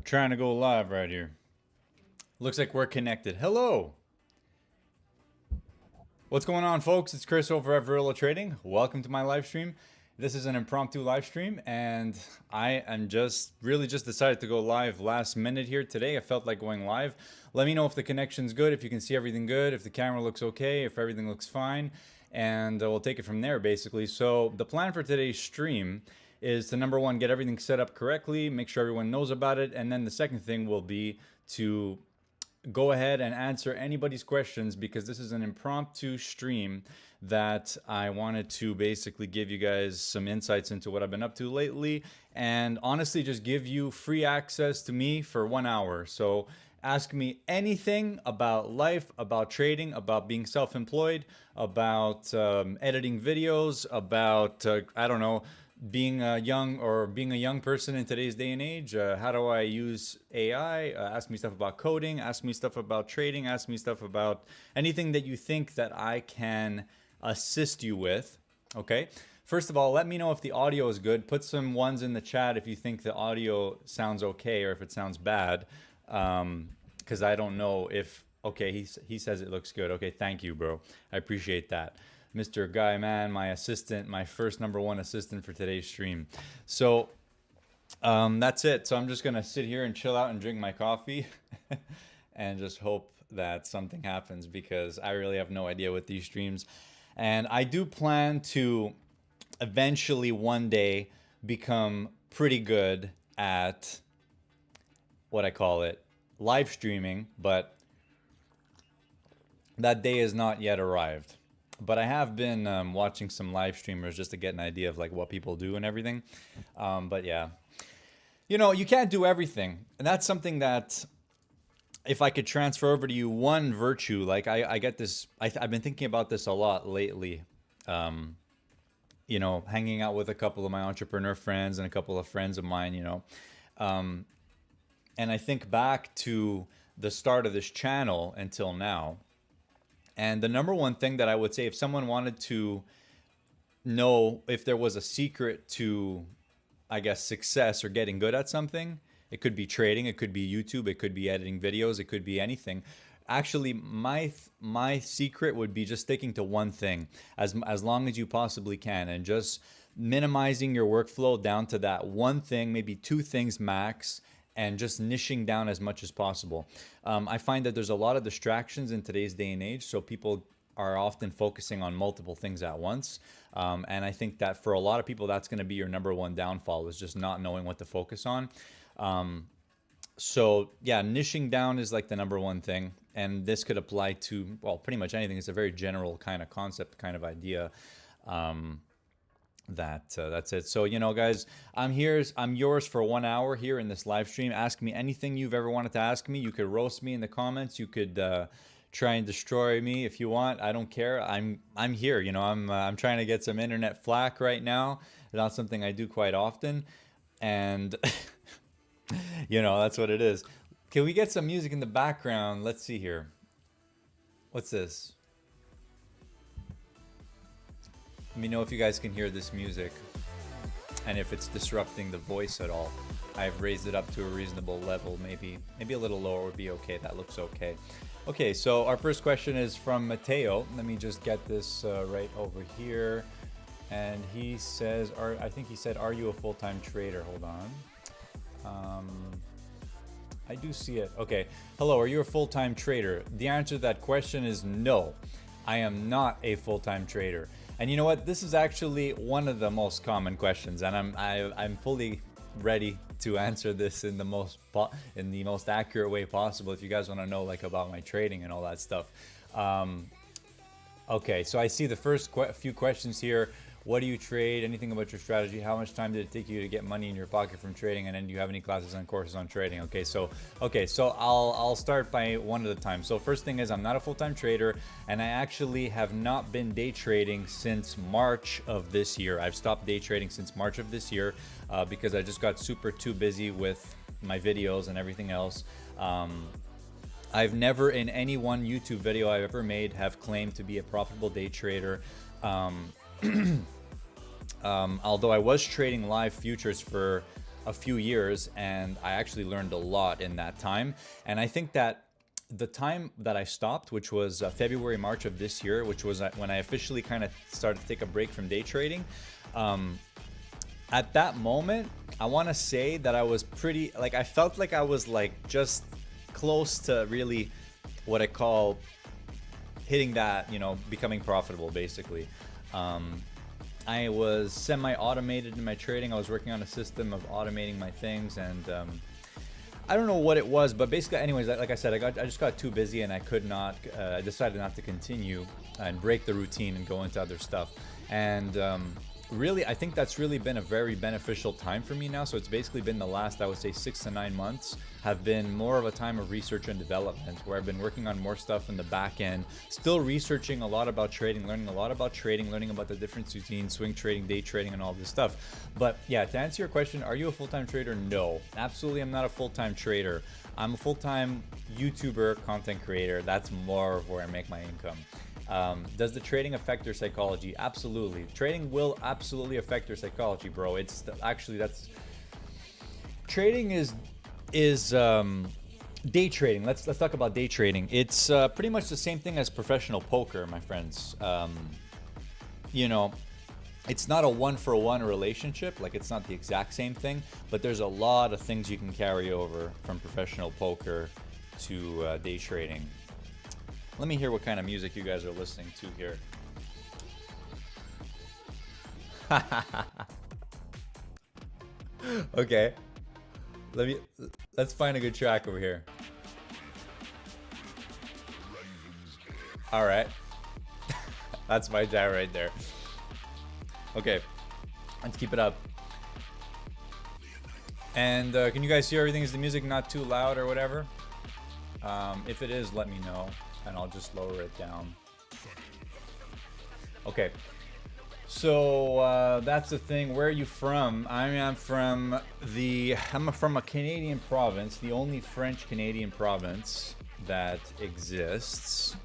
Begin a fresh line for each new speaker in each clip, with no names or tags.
We're trying to go live right here. Looks like we're connected. Hello. What's going on, folks? It's Chris over at VerrilloTrading. Welcome to my live stream. This is an impromptu live stream, and I am just decided to go live last minute here today. I felt like going live. Let me know if the connection's good, if you can see everything good, if the camera looks okay, if everything looks fine, and we'll take it from there, basically. So the plan for today's stream is to, number one, get everything set up correctly, make sure everyone knows about it, and then the second thing will be to go ahead and answer anybody's questions, because this is an impromptu stream that I wanted to basically give you guys some insights into what I've been up to lately, and honestly just give you free access to me for 1 hour. So ask me anything about life, about trading, about being self-employed, about editing videos, about I don't know, being a young person in today's day and age. How do I use AI? Ask me stuff about coding, ask me stuff about trading, ask me stuff about anything that you think that I can assist you with. Okay, first of all, let me know if the audio is good. Put some ones in the chat if you think the audio sounds okay or if it sounds bad, because I don't know if, okay, he says it looks good. Okay, thank you, bro, I appreciate that. Mr. Guy, man, my assistant, my first #1 assistant for today's stream. So that's it. So I'm just going to sit here and chill out and drink my coffee and just hope that something happens, because I really have no idea with these streams. And I do plan to eventually one day become pretty good at what I call it, live streaming, but that day has not yet arrived. But I have been watching some live streamers just to get an idea of like what people do and everything. But yeah, you know, you can't do everything. And that's something that if I could transfer over to you one virtue, like I get this, I've been thinking about this a lot lately. You know, hanging out with a couple of my entrepreneur friends and a couple of friends of mine, you know. And I think back to the start of this channel until now. And the #1 thing that I would say, if someone wanted to know if there was a secret to, I guess, success or getting good at something, it could be trading, it could be YouTube, it could be editing videos, it could be anything. Actually, my secret would be just sticking to one thing as long as you possibly can, and just minimizing your workflow down to that one thing, maybe 2 things max, and just niching down as much as possible. I find that there's a lot of distractions in today's day and age, so people are often focusing on multiple things at once. And I think that for a lot of people, that's going to be your #1 downfall, is just not knowing what to focus on. So yeah, niching down is like the #1 thing. And this could apply to, well, pretty much anything. It's a very general kind of concept, kind of idea. That's it. So, you know, guys, I'm yours for 1 hour here in this live stream. Ask me anything you've ever wanted to ask me. You could roast me in the comments. You could try and destroy me if you want. I don't care. I'm here. You know, I'm trying to get some internet flack right now. That's something I do quite often, and you know, that's what it is. Can we get some music in the background? Let's see here. What's this? Let me know if you guys can hear this music and if it's disrupting the voice at all. I've raised it up to a reasonable level. Maybe a little lower would be okay. That looks okay. Okay, so our first question is from Mateo. Let me just get this right over here. And he says, I think he said, are you a full-time trader? Hold on. I do see it. Okay. Hello, are you a full-time trader? The answer to that question is no. I am not a full-time trader. And you know what? This is actually one of the most common questions, and I'm fully ready to answer this in the most accurate way possible. If you guys want to know like about my trading and all that stuff. Okay, so I see the first few questions here. What do you trade? Anything about your strategy? How much time did it take you to get money in your pocket from trading? And then do you have any classes and courses on trading? Okay, so I'll start by one at a time. So first thing is, I'm not a full-time trader, and I actually have not been day trading since March of this year. I've stopped day trading since March of this year because I just got too busy with my videos and everything else. I've never in any one YouTube video I've ever made have claimed to be a profitable day trader. Although I was trading live futures for a few years, and I actually learned a lot in that time. And I think that the time that I stopped, which was February, March of this year, which was when I officially kind of started to take a break from day trading. At that moment, I want to say that I was pretty, like, I felt like I was like just close to really what I call hitting that, you know, becoming profitable basically. I was semi-automated in my trading. I was working on a system of automating my things, and I don't know what it was, but basically, anyways, like I said, I just got too busy, and I could not. I decided not to continue and break the routine and go into other stuff. And really, I think that's really been a very beneficial time for me now. So it's basically been the last, I would say, 6 to 9 months have been more of a time of research and development, where I've been working on more stuff in the back end, still researching a lot about trading, learning a lot about trading, learning about the difference between swing trading, day trading, and all this stuff. But yeah, to answer your question, are you a full-time trader? No, absolutely, I'm not a full-time trader. I'm a full-time YouTuber, content creator. That's more of where I make my income. Does the trading affect your psychology? Absolutely. Trading will absolutely affect your psychology, bro. It's actually, that's trading is day trading. Let's talk about day trading. It's pretty much the same thing as professional poker, my friends. You know, it's not a one-for-one relationship. Like, it's not the exact same thing, but there's a lot of things you can carry over from professional poker to day trading. Let me hear what kind of music you guys are listening to here. Okay. Let's find a good track over here. All right. That's my dad right there. Okay. Let's keep it up. And can you guys hear everything? Is the music not too loud or whatever? If it is, let me know, and I'll just lower it down. Okay, so that's the thing. Where are you from? I'm from a Canadian province, the only French Canadian province that exists.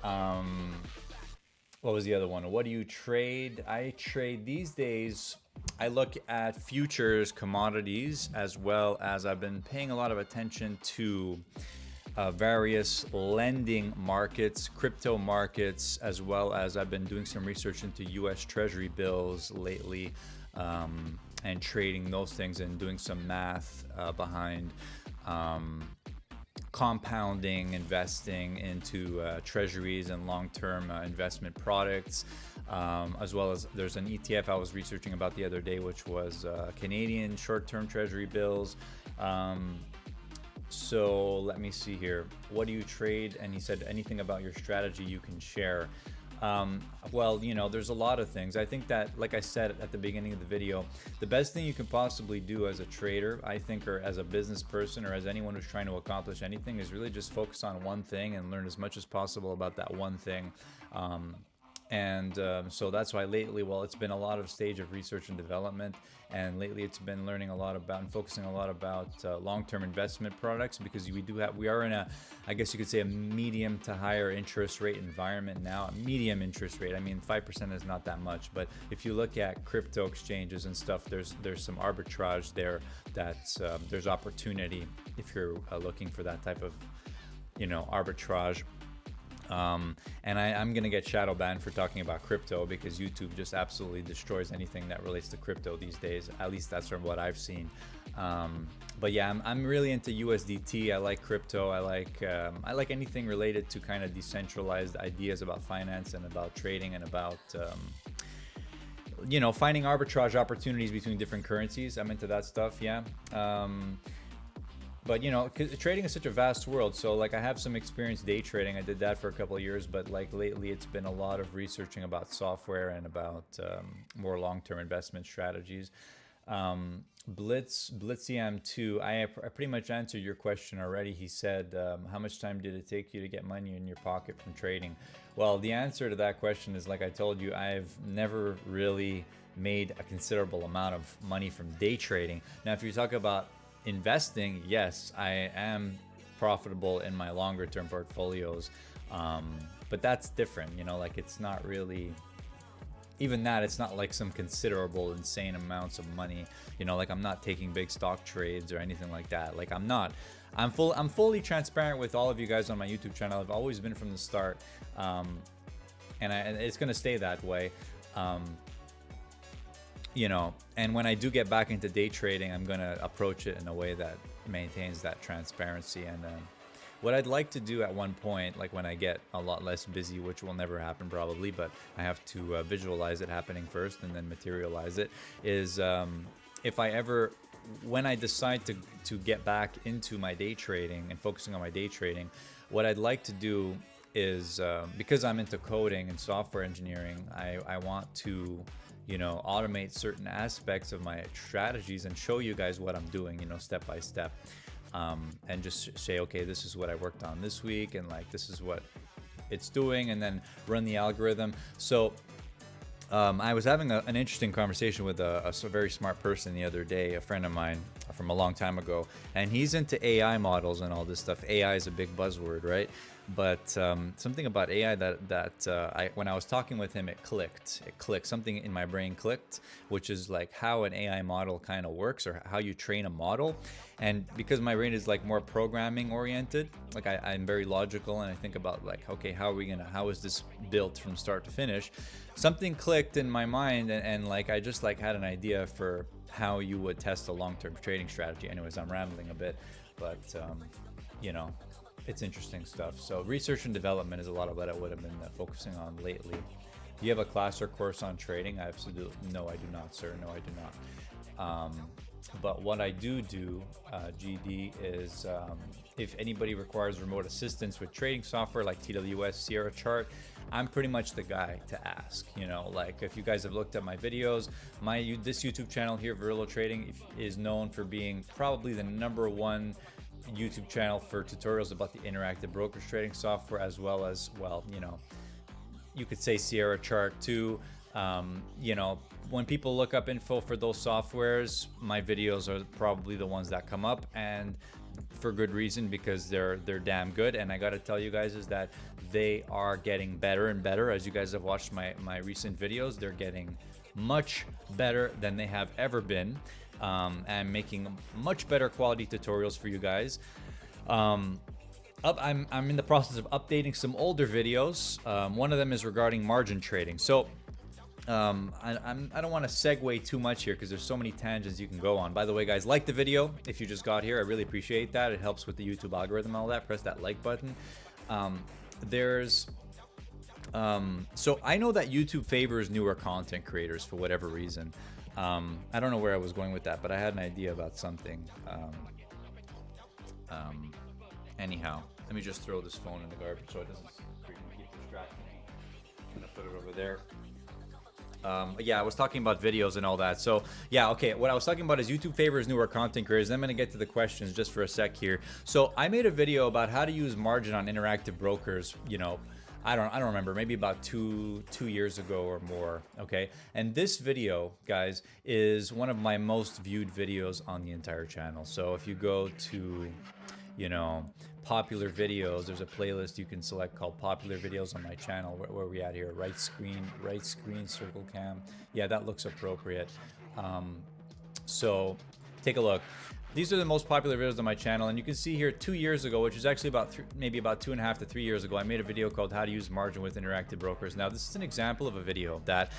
What was the other one? What do you trade? I trade these days. I look at futures, commodities, as well as I've been paying a lot of attention to various lending markets, crypto markets, as well as I've been doing some research into US Treasury bills lately, and trading those things and doing some math behind compounding, investing into treasuries and long-term investment products, as well as there's an ETF I was researching about the other day, which was Canadian short-term treasury bills. So let me see here. What do you trade? And he said, anything about your strategy you can share. Well, you know, there's a lot of things. I think that, like I said at the beginning of the video, the best thing you can possibly do as a trader, I think, or as a business person, or as anyone who's trying to accomplish anything, is really just focus on one thing and learn as much as possible about that one thing. So that's why lately, well, it's been a lot of stage of research and development, and lately it's been learning a lot about and focusing a lot about long-term investment products, because we are in a, I guess you could say, a medium to higher interest rate environment now. A medium interest rate, I mean, 5% is not that much, but if you look at crypto exchanges and stuff, there's some arbitrage there. There's opportunity if you're looking for that type of, you know, arbitrage. And I'm gonna get shadow banned for talking about crypto, because YouTube just absolutely destroys anything that relates to crypto these days. At least that's from what I've seen. But yeah, I'm really into USDT. I like crypto. I like anything related to kind of decentralized ideas about finance and about trading and about you know, finding arbitrage opportunities between different currencies. I'm into that stuff. Yeah. But you know, trading is such a vast world. So like, I have some experience day trading. I did that for a couple of years, but like lately it's been a lot of researching about software and about more long-term investment strategies. Blitzcm2, I pretty much answered your question already. He said, how much time did it take you to get money in your pocket from trading? Well, the answer to that question is, like I told you, I've never really made a considerable amount of money from day trading. Now, if you talk about investing, yes, I am profitable in my longer term portfolios, but that's different, you know, like it's not really, even that, it's not like some considerable insane amounts of money, you know, like I'm not taking big stock trades or anything like that. Like I'm fully transparent with all of you guys on my YouTube channel. I've always been from the start, and it's gonna stay that way. You know, and when I do get back into day trading, I'm gonna approach it in a way that maintains that transparency. And what I'd like to do at one point, like when I get a lot less busy, which will never happen probably, but I have to visualize it happening first and then materialize it, is if I ever, when I decide to get back into my day trading and focusing on my day trading, what I'd like to do is, because I'm into coding and software engineering, I want to, you know, automate certain aspects of my strategies and show you guys what I'm doing, you know, step by step, and just say, okay, this is what I worked on this week, and like this is what it's doing, and then run the algorithm. So I was having an interesting conversation with a very smart person the other day, a friend of mine from a long time ago, and he's into AI models and all this stuff. AI is a big buzzword, right? But something about AI that when I was talking with him, it clicked. Something in my brain clicked, which is like how an AI model kind of works, or how you train a model. And because my brain is like more programming oriented, like I'm very logical, and I think about like, okay, how is this built from start to finish? Something clicked in my mind, and like I just like had an idea for how you would test a long-term trading strategy. Anyways, I'm rambling a bit, but you know, it's interesting stuff. So research and development is a lot of what I would have been focusing on lately. Do you have a class or course on trading? I absolutely, no, I do not, sir. No, I do not. But what I do, GD, is if anybody requires remote assistance with trading software like TWS, Sierra Chart, I'm pretty much the guy to ask. You know, like if you guys have looked at my videos, this YouTube channel here, VerrilloTrading, is known for being probably the #1 YouTube channel for tutorials about the interactive brokerage trading software, as well as, well, you know, you could say Sierra Chart too. You know, when people look up info for those softwares, my videos are probably the ones that come up, and for good reason, because they're damn good. And I got to tell you guys is that they are getting better and better. As you guys have watched my recent videos, they're getting much better than they have ever been. And making much better quality tutorials for you guys. I'm in the process of updating some older videos. One of them is regarding margin trading. So I don't want to segue too much here because there's so many tangents you can go on. By the way, guys, like the video if you just got here. I really appreciate that. It helps with the YouTube algorithm and all that. Press that like button. So I know that YouTube favors newer content creators for whatever reason. I don't know where I was going with that, but I had an idea about something. Anyhow, let me just throw this phone in the garbage so it doesn't keep distracting me. I'm gonna put it over there. Yeah, I was talking about videos and all that. So yeah, okay, what I was talking about is YouTube favors newer content creators. I'm gonna get to the questions just for a sec here. So I made a video about how to use margin on interactive brokers, you know, I don't remember, maybe about two years ago or more. Okay, and this video, guys, is one of my most viewed videos on the entire channel. So if you go to, you know, popular videos, there's a playlist you can select called popular videos on my channel. Where are we at here? Right screen circle cam. Yeah, that looks appropriate. So take a look. These are the most popular videos on my channel, and you can see here 2 years ago, which is actually maybe about 2.5 to 3 years ago, I made a video called How to Use Margin with Interactive Brokers. Now, this is an example of a video that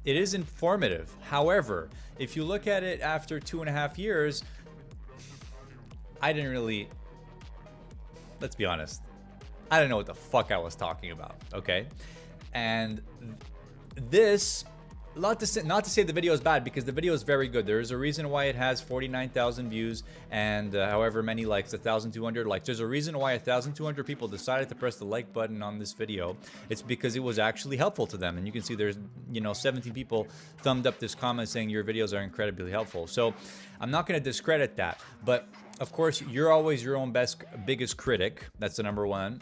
it is informative. However, if you look at it after 2.5 years, I didn't really, let's be honest, I didn't know what the fuck I was talking about, okay? And this, not to say the video is bad, because the video is very good. There is a reason why it has 49,000 views and however many likes, 1,200 likes. There's a reason why 1,200 people decided to press the like button on this video. It's because it was actually helpful to them. And you can see there's, you know, 17 people thumbed up this comment saying your videos are incredibly helpful. So I'm not going to discredit that, but of course you're always your own biggest critic. That's the #1.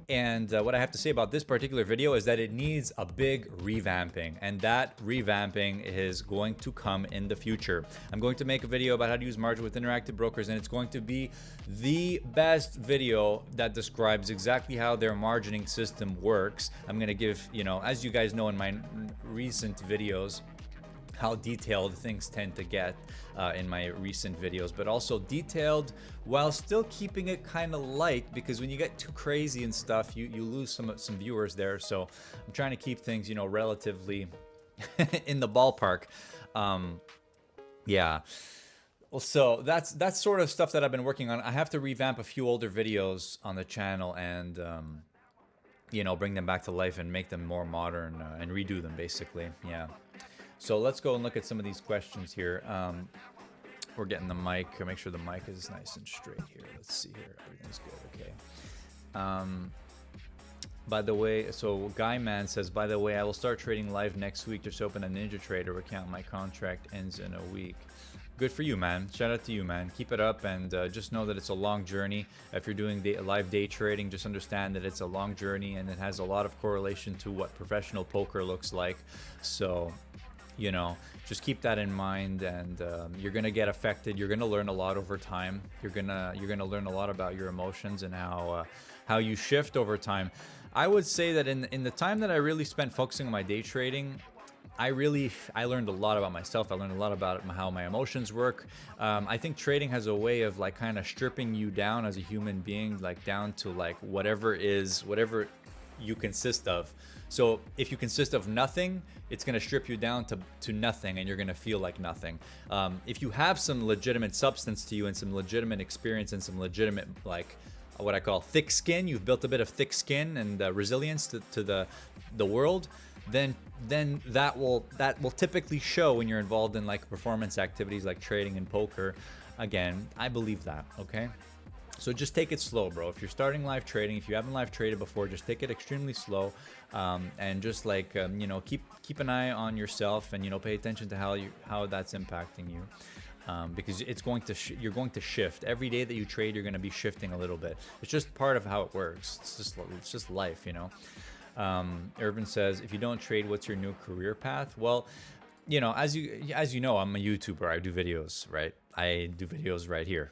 And what I have to say about this particular video is that it needs a big revamping, and that revamping is going to come in the future. I'm going to make a video about how to use margin with interactive brokers, and it's going to be the best video that describes exactly how their margining system works. I'm going to give, you know, as you guys know in my recent videos, how detailed things tend to get in my recent videos, but also detailed while still keeping it kind of light, because when you get too crazy and stuff, you lose some viewers there. So I'm trying to keep things, you know, relatively in the ballpark. Yeah. Well, so that's sort of stuff that I've been working on. I have to revamp a few older videos on the channel and you know, bring them back to life and make them more modern and redo them basically. Yeah. So let's go and look at some of these questions here. We're getting the mic. Make sure the mic is nice and straight here. Let's see here. Everything's good. Okay. By the way, so Guy Man says, by the way, I will start trading live next week. Just open a Ninja Trader account. My contract ends in a week. Good for you, man. Shout out to you, man. Keep it up, and just know that it's a long journey. If you're doing the live day trading, just understand that it's a long journey, and it has a lot of correlation to what professional poker looks like. So, you know, just keep that in mind, and you're gonna get affected. You're gonna learn a lot over time. You're gonna learn a lot about your emotions and how you shift over time. I would say that in the time that I really spent focusing on my day trading, I learned a lot about myself. I learned a lot about how my emotions work. I think trading has a way of like kind of stripping you down as a human being, like down to like whatever you consist of. So if you consist of nothing, it's going to strip you down to nothing, and you're going to feel like nothing. If you have some legitimate substance to you and some legitimate experience and some legitimate, like what I call thick skin, you've built a bit of thick skin and resilience to the world, then that will typically show when you're involved in like performance activities like trading and poker. Again, I believe that, okay? So just take it slow, bro. If you're starting live trading, if you haven't live traded before, just take it extremely slow, and just like you know, keep an eye on yourself, and you know, pay attention to how that's impacting you, because it's going to you're going to shift every day that you trade. You're going to be shifting a little bit. It's just part of how it works. It's just life, you know. Irvin says, if you don't trade, what's your new career path? Well, you know, as you know, I'm a YouTuber. I do videos, right? I do videos right here.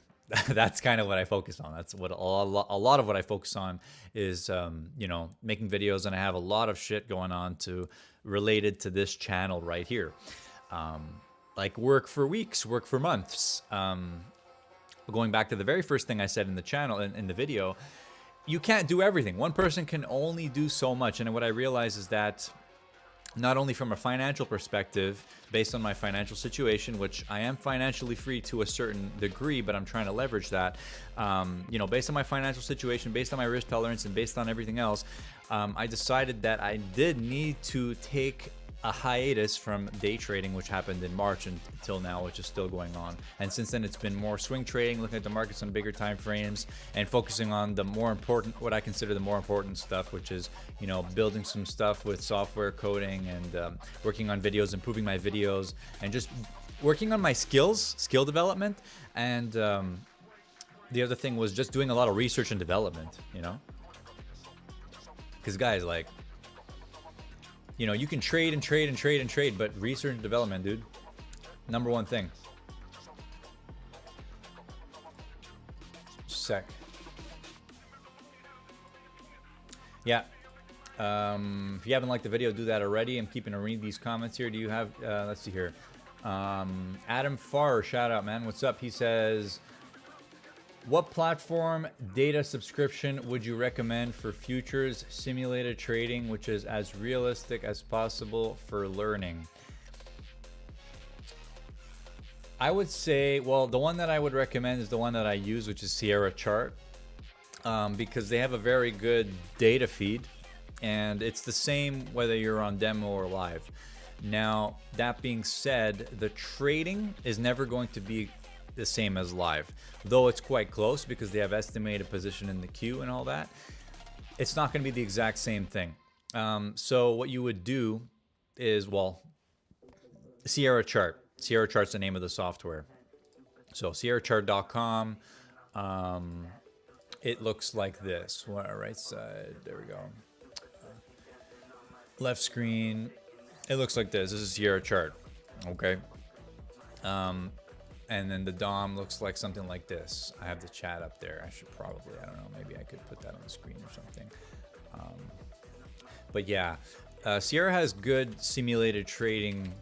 That's kind of what I focus on. That's what a lot of what I focus on is, you know, making videos, and I have a lot of shit going on related to this channel right here. Like work for weeks, work for months. Going back to the very first thing I said in the channel, in the video, you can't do everything. One person can only do so much. And what I realize is that not only from a financial perspective, based on my financial situation, which I am financially free to a certain degree, but I'm trying to leverage that, you know, based on my financial situation, based on my risk tolerance, and based on everything else, I decided that I did need to take a hiatus from day trading, which happened in March until now, which is still going on. And since then, it's been more swing trading, looking at the markets on bigger time frames, and focusing on the more important, what I consider the more important stuff, which is, you know, building some stuff with software coding, and working on videos, improving my videos, and just working on my skill development. And the other thing was just doing a lot of research and development, you know, because guys, like, you know, you can trade and trade and trade and trade, but research and development, dude, number one thing. Sec. Yeah. If you haven't liked the video, do that already. I'm keeping to read these comments here. Do you have, let's see here. Adam Farr, shout out, man. What's up? He says, what platform data subscription would you recommend for futures simulated trading, which is as realistic as possible for learning? I would say, well, the one that I would recommend is the one that I use, which is Sierra Chart, because they have a very good data feed, and it's the same whether you're on demo or live. Now, that being said, the trading is never going to be the same as live, though it's quite close because they have estimated position in the queue and all that. It's not going to be the exact same thing. So what you would do is, well, Sierra Chart. Sierra Chart's the name of the software. So sierrachart.com. It looks like this. Right side. There we go. Left screen. It looks like this. This is Sierra Chart. Okay. And then the DOM looks like something like this. I have the chat up there. I should probably, I don't know, maybe I could put that on the screen or something. But yeah, Sierra has good simulated trading,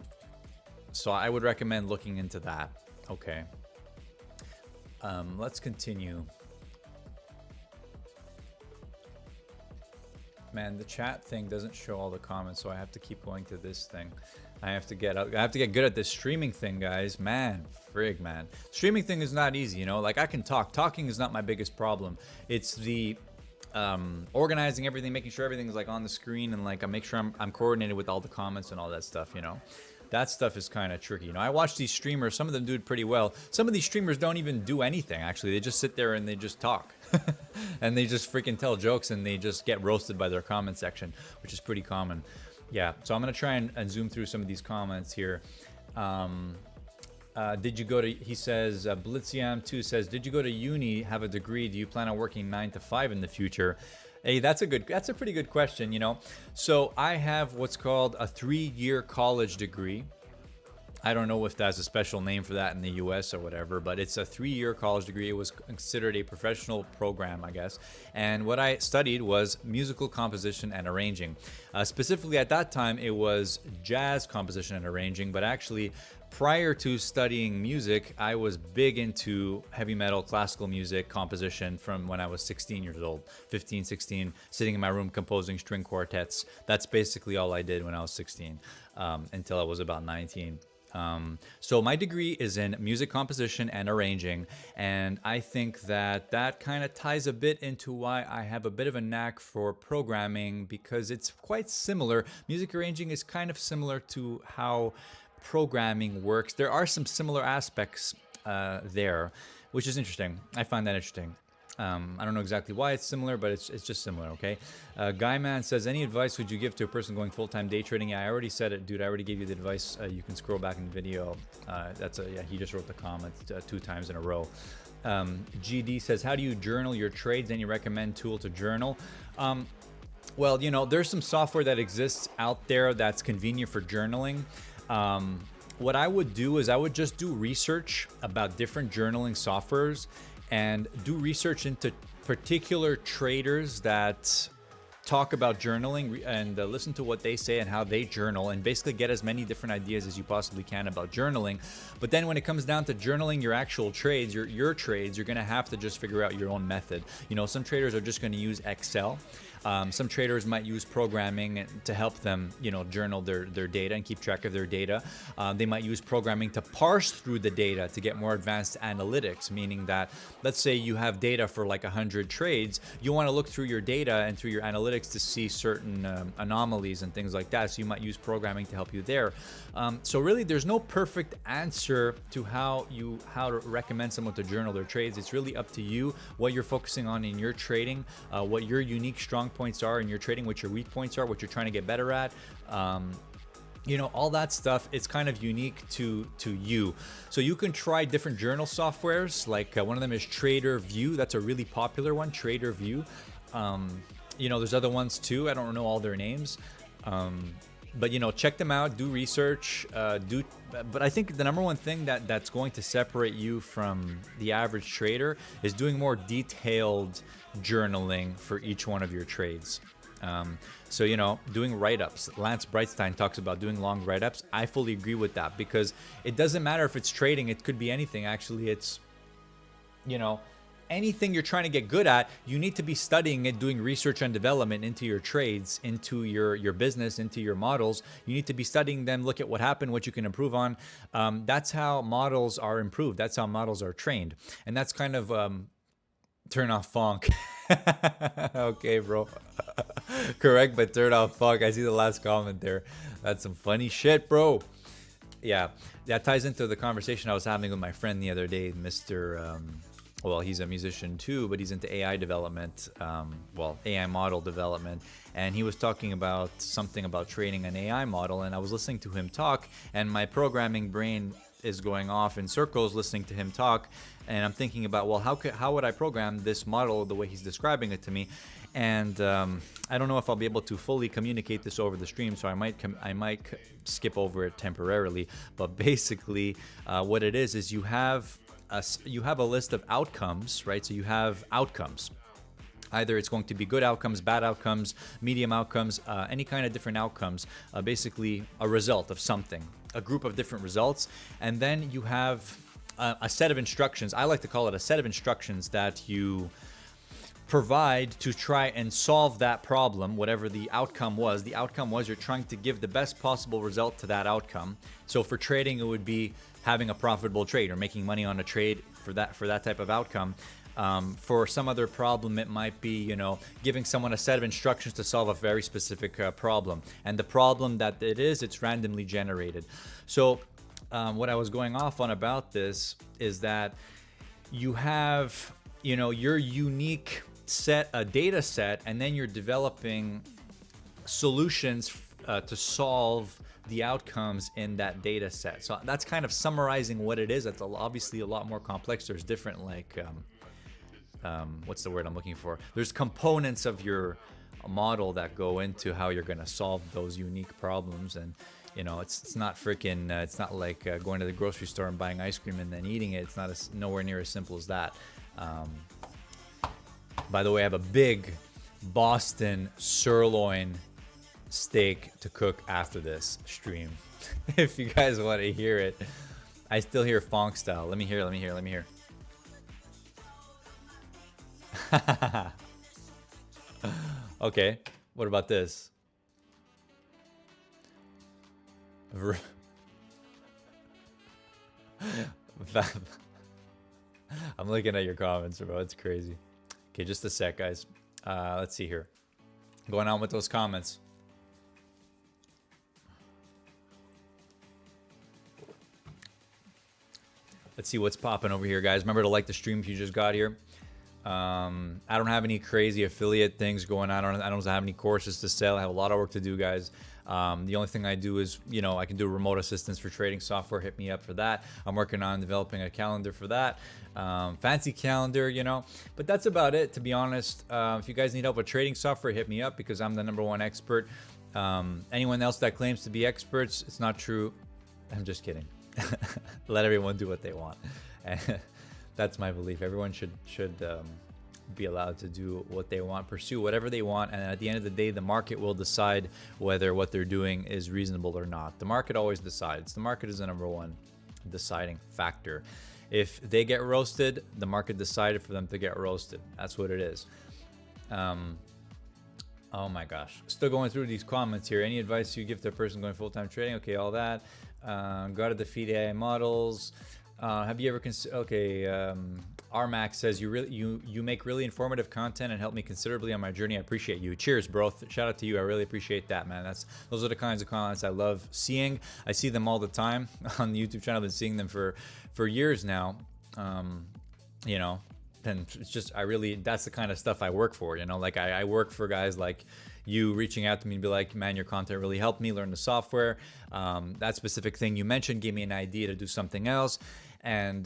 so I would recommend looking into that. Okay. Let's continue. Man, the chat thing doesn't show all the comments, so I have to keep going to this thing. I have to get good at this streaming thing, guys. Man, frig, man. Streaming thing is not easy, you know? Like, I can talk. Talking is not my biggest problem. It's the organizing everything, making sure everything's like on the screen, and like I make sure I'm coordinated with all the comments and all that stuff, you know? That stuff is kind of tricky. You know, I watch these streamers. Some of them do it pretty well. Some of these streamers don't even do anything, actually. They just sit there and they just talk. And they just freaking tell jokes and they just get roasted by their comment section, which is pretty common. Yeah, so I'm going to try and zoom through some of these comments here. Did you go to, he says, Blitziam2 says, did you go to uni, have a degree? Do you plan on working 9 to 5 in the future? Hey, that's a pretty good question, you know. So I have what's called a 3-year college degree. I don't know if that's a special name for that in the US or whatever, but it's a 3-year college degree. It was considered a professional program, I guess. And what I studied was musical composition and arranging. Specifically at that time, it was jazz composition and arranging, but actually prior to studying music, I was big into heavy metal, classical music composition from when I was 16 years old, 15, 16, sitting in my room composing string quartets. That's basically all I did when I was 16 until I was about 19. So my degree is in music composition and arranging, and I think that that kind of ties a bit into why I have a bit of a knack for programming, because it's quite similar. Music arranging is kind of similar to how programming works. There are some similar aspects there, which is interesting. I find that interesting. I don't know exactly why it's similar, but it's just similar, okay? Guyman says, any advice would you give to a person going full-time day trading? Yeah, I already said it, dude. I already gave you the advice. You can scroll back in the video. Yeah, he just wrote the comment 2 times in a row. GD says, how do you journal your trades? Any recommend tool to journal? Well, you know, there's some software that exists out there that's convenient for journaling. What I would do is I would just do research about different journaling softwares and do research into particular traders that talk about journaling and listen to what they say and how they journal, and basically get as many different ideas as you possibly can about journaling. But then when it comes down to journaling your actual trades, your trades, you're going to have to just figure out your own method. You know, some traders are just going to use Excel. Some traders might use programming to help them, you know, journal their data and keep track of their data. They might use programming to parse through the data to get more advanced analytics, meaning that, let's say you have data for like 100 trades, you want to look through your data and through your analytics to see certain anomalies and things like that. So you might use programming to help you there. So really, there's no perfect answer to how to recommend someone to journal their trades. It's really up to you, what you're focusing on in your trading, what your unique strong points are in your trading, what your weak points are, what you're trying to get better at. You know, all that stuff, it's kind of unique to you. So you can try different journal softwares, like one of them is TraderView. That's a really popular one, TraderView. You know, there's other ones too. I don't know all their names. But, you know, check them out, do research, but I think the number one thing that's going to separate you from the average trader is doing more detailed journaling for each one of your trades. So, you know, doing write-ups. Lance Brightstein talks about doing long write-ups. I fully agree with that, because it doesn't matter if it's trading. It could be anything. Actually, it's, you know, anything you're trying to get good at, you need to be studying it, doing research and development into your trades, into your business, into your models. You need to be studying them, look at what happened, what you can improve on. That's how models are improved. That's how models are trained. And that's kind of turn off funk. Okay, bro. Correct, but turn off funk. I see the last comment there. That's some funny shit, bro. Yeah, that ties into the conversation I was having with my friend the other day, Mr. Well, he's a musician too, but he's into AI development, well, AI model development. And he was talking about something about training an AI model, and I was listening to him talk, and my programming brain is going off in circles listening to him talk. And I'm thinking about, well, how would I program this model the way he's describing it to me? And I don't know if I'll be able to fully communicate this over the stream, so I might skip over it temporarily. But basically, what it is you have a list of outcomes, right? So you have outcomes. Either it's going to be good outcomes, bad outcomes, medium outcomes, any kind of different outcomes, basically a result of something, a group of different results. And then you have a set of instructions. I like to call it a set of instructions that you provide to try and solve that problem, whatever the outcome was. The outcome was you're trying to give the best possible result to that outcome. So for trading, it would be having a profitable trade or making money on a trade for that type of outcome. For some other problem, it might be, you know, giving someone a set of instructions to solve a very specific problem. And the problem that it is, it's randomly generated. So what I was going off on about this is that you have, you know, your unique set, a data set, and then you're developing solutions to solve the outcomes in that data set. So that's kind of summarizing what it is. That's obviously a lot more complex. There's different, like, what's the word I'm looking for? There's components of your model that go into how you're going to solve those unique problems. And, you know, it's not freaking, it's not like going to the grocery store and buying ice cream and then eating it. It's not nowhere near as simple as that. By the way, I have a big Boston sirloin steak to cook after this stream. If you guys want to hear it, I still hear funk style. Let me hear. Okay, what about this? I'm looking at your comments, bro. It's crazy. Okay, just a sec, guys. Let's see here. Going on with those comments. Let's see what's popping over here, guys. Remember to like the stream if you just got here. I don't have any crazy affiliate things going on. I don't have any courses to sell. I have a lot of work to do, guys. The only thing I do is, you know, I can do remote assistance for trading software. Hit me up for that. I'm working on developing a calendar for that. Fancy calendar, you know. But that's about it, to be honest. If you guys need help with trading software, hit me up because I'm the #1 expert. Anyone else that claims to be experts, it's not true. I'm just kidding. Let everyone do what they want. That's my belief. Everyone should be allowed to do what they want, pursue whatever they want, and at the end of the day, the market will decide whether what they're doing is reasonable or not. The market always decides. The market is the #1 deciding factor. If they get roasted, the market decided for them to get roasted. That's what it is. Oh my gosh. Still going through these comments here. Any advice you give to a person going full-time trading? Okay, all that. Got to defeat AI models. Have you ever RMax says you make really informative content and help me considerably on my journey. I appreciate you. Cheers, bro. Shout out to you. I really appreciate that, man. Those are the kinds of comments I love seeing. I see them all the time on the YouTube channel. I've been seeing them for years now. You know, and it's just that's the kind of stuff I work for. You know, like I work for guys like you reaching out to me and be like, man, your content really helped me learn the software. That specific thing you mentioned gave me an idea to do something else. And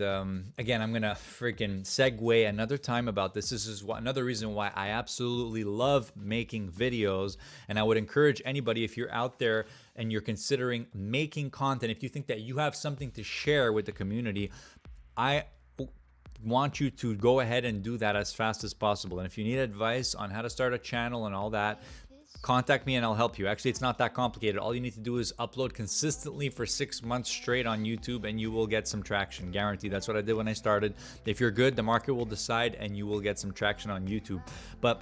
again, I'm gonna freaking segue another time about this. This is another reason why I absolutely love making videos. And I would encourage anybody, if you're out there and you're considering making content, if you think that you have something to share with the community, I want you to go ahead and do that as fast as possible. And if you need advice on how to start a channel and all that, contact me and I'll help you. Actually, it's not that complicated. All you need to do is upload consistently for 6 months straight on YouTube and you will get some traction, guaranteed. That's what I did when I started. If you're good, the market will decide and you will get some traction on YouTube. But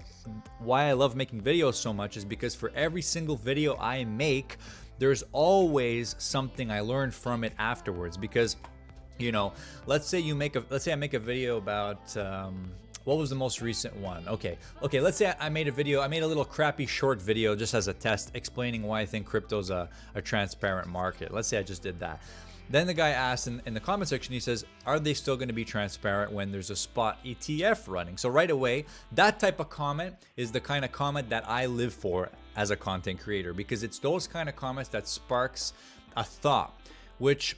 why I love making videos so much is because for every single video I make, there's always something I learned from it afterwards. Because, you know, let's say I make a video about what was the most recent one? Okay, let's say I made a little crappy short video just as a test explaining why I think crypto's a transparent market. Let's say I just did that. Then the guy asked in the comment section, he says, are they still going to be transparent when there's a spot ETF running? So right away, that type of comment is the kind of comment that I live for as a content creator, because it's those kind of comments that sparks a thought, which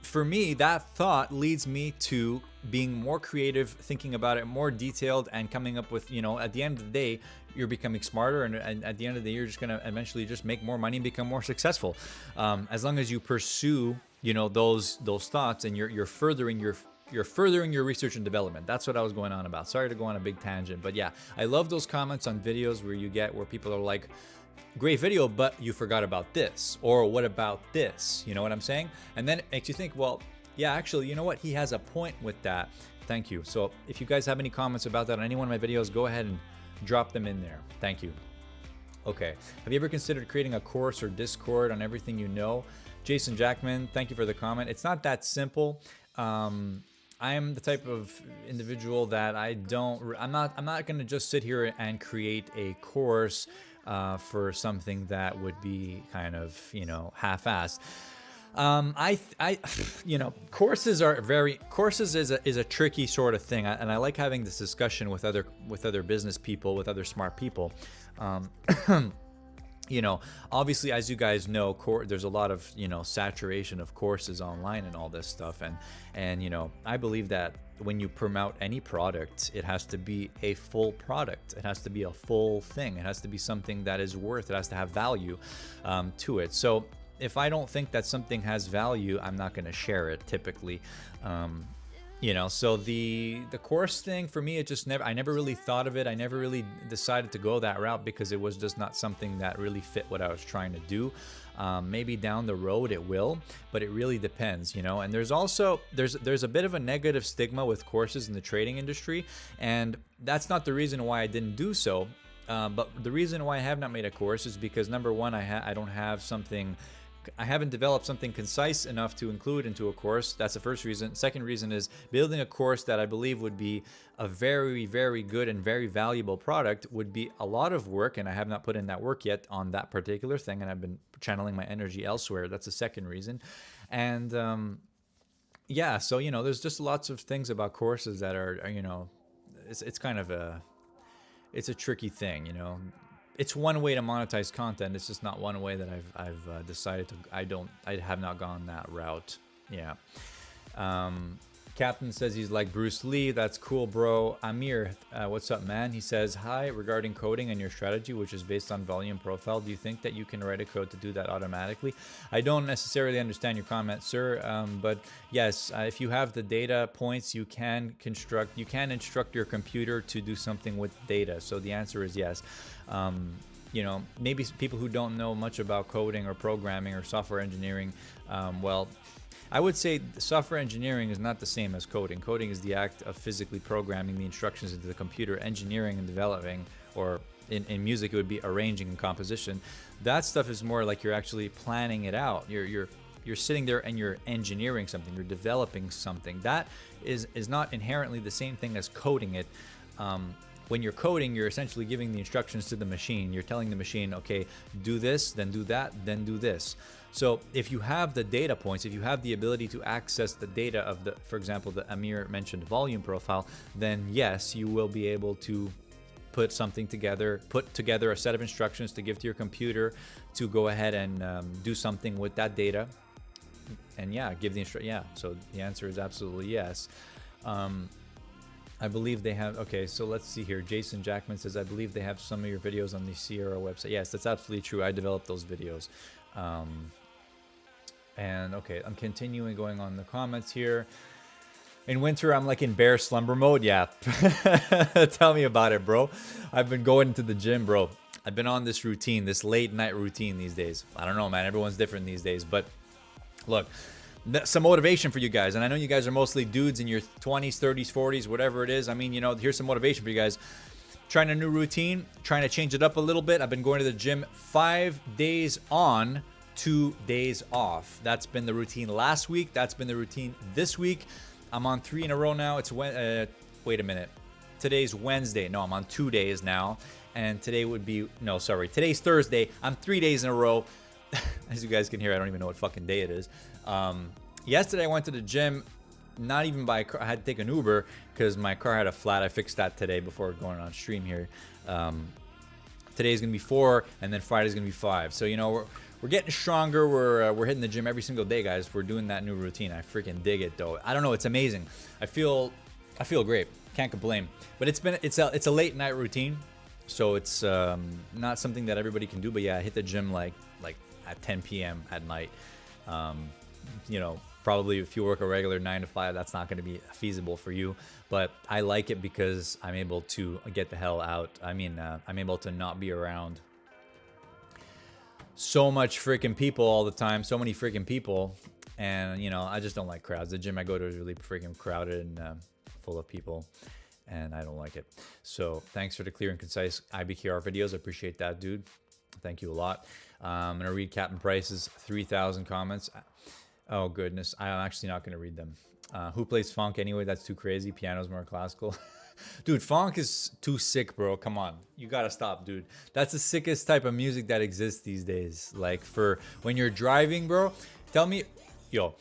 for me, that thought leads me to being more creative, thinking about it more detailed, and coming up with, you know, at the end of the day, you're becoming smarter, and at the end of the day, you're just going to eventually just make more money and become more successful. As long as you pursue, you know, those thoughts, and you're furthering you're furthering your research and development. That's what I was going on about. Sorry to go on a big tangent, but yeah, I love those comments on videos where people are like, great video, but you forgot about this, or what about this? You know what I'm saying? And then it makes you think, well, yeah, actually, you know what? He has a point with that. Thank you. So if you guys have any comments about that on any one of my videos, go ahead and drop them in there. Thank you. Okay. Have you ever considered creating a course or Discord on everything you know? Jason Jackman, thank you for the comment. It's not that simple. I am the type of individual that I'm not going to just sit here and create a course for something that would be kind of, you know, half-assed. Courses is a tricky sort of thing, and I like having this discussion with other business people, with other smart people. You know, obviously, as you guys know, there's a lot of, you know, saturation of courses online and all this stuff, and you know, I believe that when you promote any product, it has to be a full product. It has to be a full thing. It has to be something that is worth. It has to have value to it. So if I don't think that something has value, I'm not going to share it typically. You know, so the course thing for me, I never really thought of it. I never really decided to go that route because it was just not something that really fit what I was trying to do. Maybe down the road it will, but it really depends, you know. And there's also there's a bit of a negative stigma with courses in the trading industry, and that's not the reason why I didn't do so. But the reason why I have not made a course is because, number one, I haven't developed something concise enough to include into a course. That's the first reason. Second reason is building a course that I believe would be a very, very good and very valuable product would be a lot of work, and I have not put in that work yet on that particular thing, and I've been channeling my energy elsewhere. That's the second reason. And yeah, so, you know, there's just lots of things about courses that are, you know, it's kind of it's a tricky thing, you know. It's one way to monetize content. It's just not one way that I've decided to. I have not gone that route. Yeah. Captain says he's like Bruce Lee. That's cool, bro. Amir, what's up, man? He says, hi, regarding coding and your strategy, which is based on volume profile, do you think that you can write a code to do that automatically? I don't necessarily understand your comment, sir, but yes, if you have the data points, you can instruct your computer to do something with data. So the answer is yes. You know, maybe people who don't know much about coding or programming or software engineering, well, I would say software engineering is not the same as coding. Coding is the act of physically programming the instructions into the computer. Engineering and developing, or in music it would be arranging and composition. That stuff is more like you're actually planning it out. You're sitting there and you're engineering something. You're developing something. That is not inherently the same thing as coding it. When you're coding, you're essentially giving the instructions to the machine. You're telling the machine, okay, do this, then do that, then do this. So if you have the data points, if you have the ability to access the data of for example, the Amir mentioned volume profile, then yes, you will be able to put together a set of instructions to give to your computer to go ahead and do something with that data. And yeah, so the answer is absolutely yes. I believe they have, okay, so let's see here. Jason Jackman says, I believe they have some of your videos on the Sierra website. Yes, that's absolutely true. I developed those videos. And okay, I'm continuing going on the comments here. In winter, I'm like in bear slumber mode. Yeah, tell me about it, bro. I've been going to the gym, bro. I've been on this routine, this late night routine these days. I don't know, man. Everyone's different these days. But look, some motivation for you guys. And I know you guys are mostly dudes in your 20s, 30s, 40s, whatever it is. I mean, you know, here's some motivation for you guys. Trying a new routine, trying to change it up a little bit. I've been going to the gym 5 days on, 2 days off. That's been the routine last week. That's been the routine this week. I'm on 3 in a row now. It's wait a minute. Today's Wednesday. No, I'm on 2 days now. And today would be, no, sorry. Today's Thursday. I'm 3 days in a row. As you guys can hear, I don't even know what fucking day it is. Yesterday I went to the gym, not even by car. I had to take an Uber because my car had a flat. I fixed that today before going on stream here. Today's gonna be 4, and then Friday's gonna be 5. So you know we're getting stronger. We're hitting the gym every single day, guys. We're doing that new routine. I freaking dig it, though. I don't know. It's amazing. I feel great. Can't complain. But it's a late night routine, so it's not something that everybody can do. But yeah, I hit the gym like at 10 p.m. at night. You know, Probably if you work a regular 9 to 5, that's not going to be feasible for you. But I like it because I'm able to get the hell out. I mean, I'm able to not be around so much freaking people all the time, so many freaking people. And, you know, I just don't like crowds. The gym I go to is really freaking crowded and full of people, and I don't like it. So thanks for the clear and concise IBKR videos. I appreciate that, dude. Thank you a lot. I'm going to read Captain Price's 3,000 comments. Oh, goodness. I'm actually not going to read them. Who plays funk anyway? That's too crazy. Piano's more classical. Dude, funk is too sick, bro. Come on. You got to stop, dude. That's the sickest type of music that exists these days. Like, for when you're driving, bro, tell me, yo,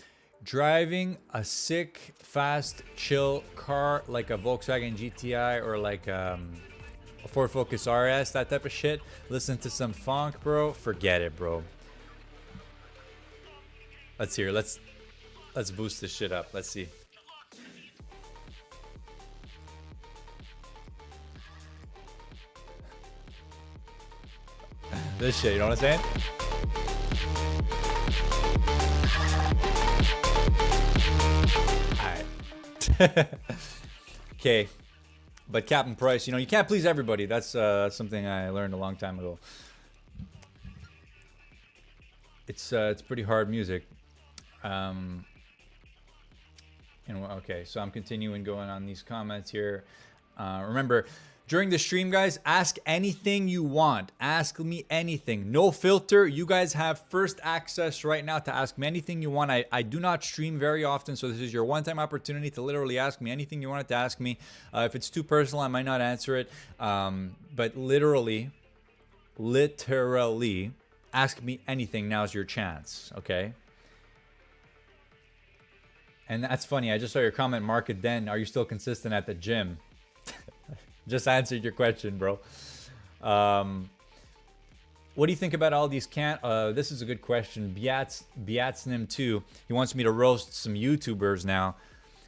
driving a sick, fast, chill car like a Volkswagen GTI or like a Ford Focus RS, that type of shit, listen to some funk, bro, forget it, bro. Let's hear. Let's boost this shit up. Let's see. This shit, you know what I'm saying? Alright. Okay. But Captain Price, you know, you can't please everybody. That's something I learned a long time ago. It's pretty hard music. Okay, so I'm continuing going on these comments here. Remember, during the stream, guys, ask anything you want. Ask me anything. No filter. You guys have first access right now to ask me anything you want. I do not stream very often, so this is your one-time opportunity to literally ask me anything you wanted to ask me. If it's too personal, I might not answer it. But literally, ask me anything. Now's your chance, okay? And that's funny. I just saw your comment, Mark it then. Are you still consistent at the gym? Just answered your question, bro. What do you think about all these this is a good question. Biatsnim too. He wants me to roast some YouTubers now.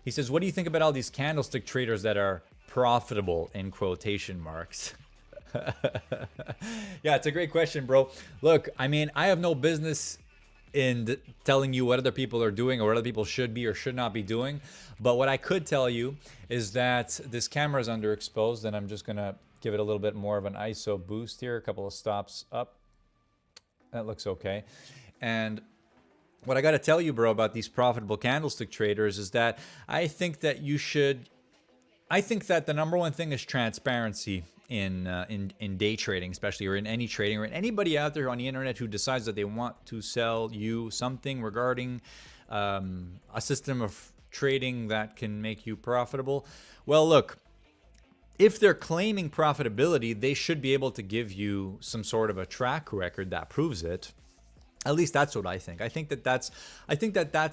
He says, what do you think about all these candlestick traders that are profitable in quotation marks? Yeah, it's a great question, bro. Look, I mean, I have no business in telling you what other people are doing or what other people should be or should not be doing. But what I could tell you is that this camera is underexposed, and I'm just going to give it a little bit more of an ISO boost here. A couple of stops up. That looks okay. And what I got to tell you, bro, about these profitable candlestick traders is that I think that the number one thing is transparency in day trading, especially, or in any trading, or in anybody out there on the internet who decides that they want to sell you something regarding a system of trading that can make you profitable. Well, look, if they're claiming profitability, they should be able to give you some sort of a track record that proves it. At least that's what I think. I think that that's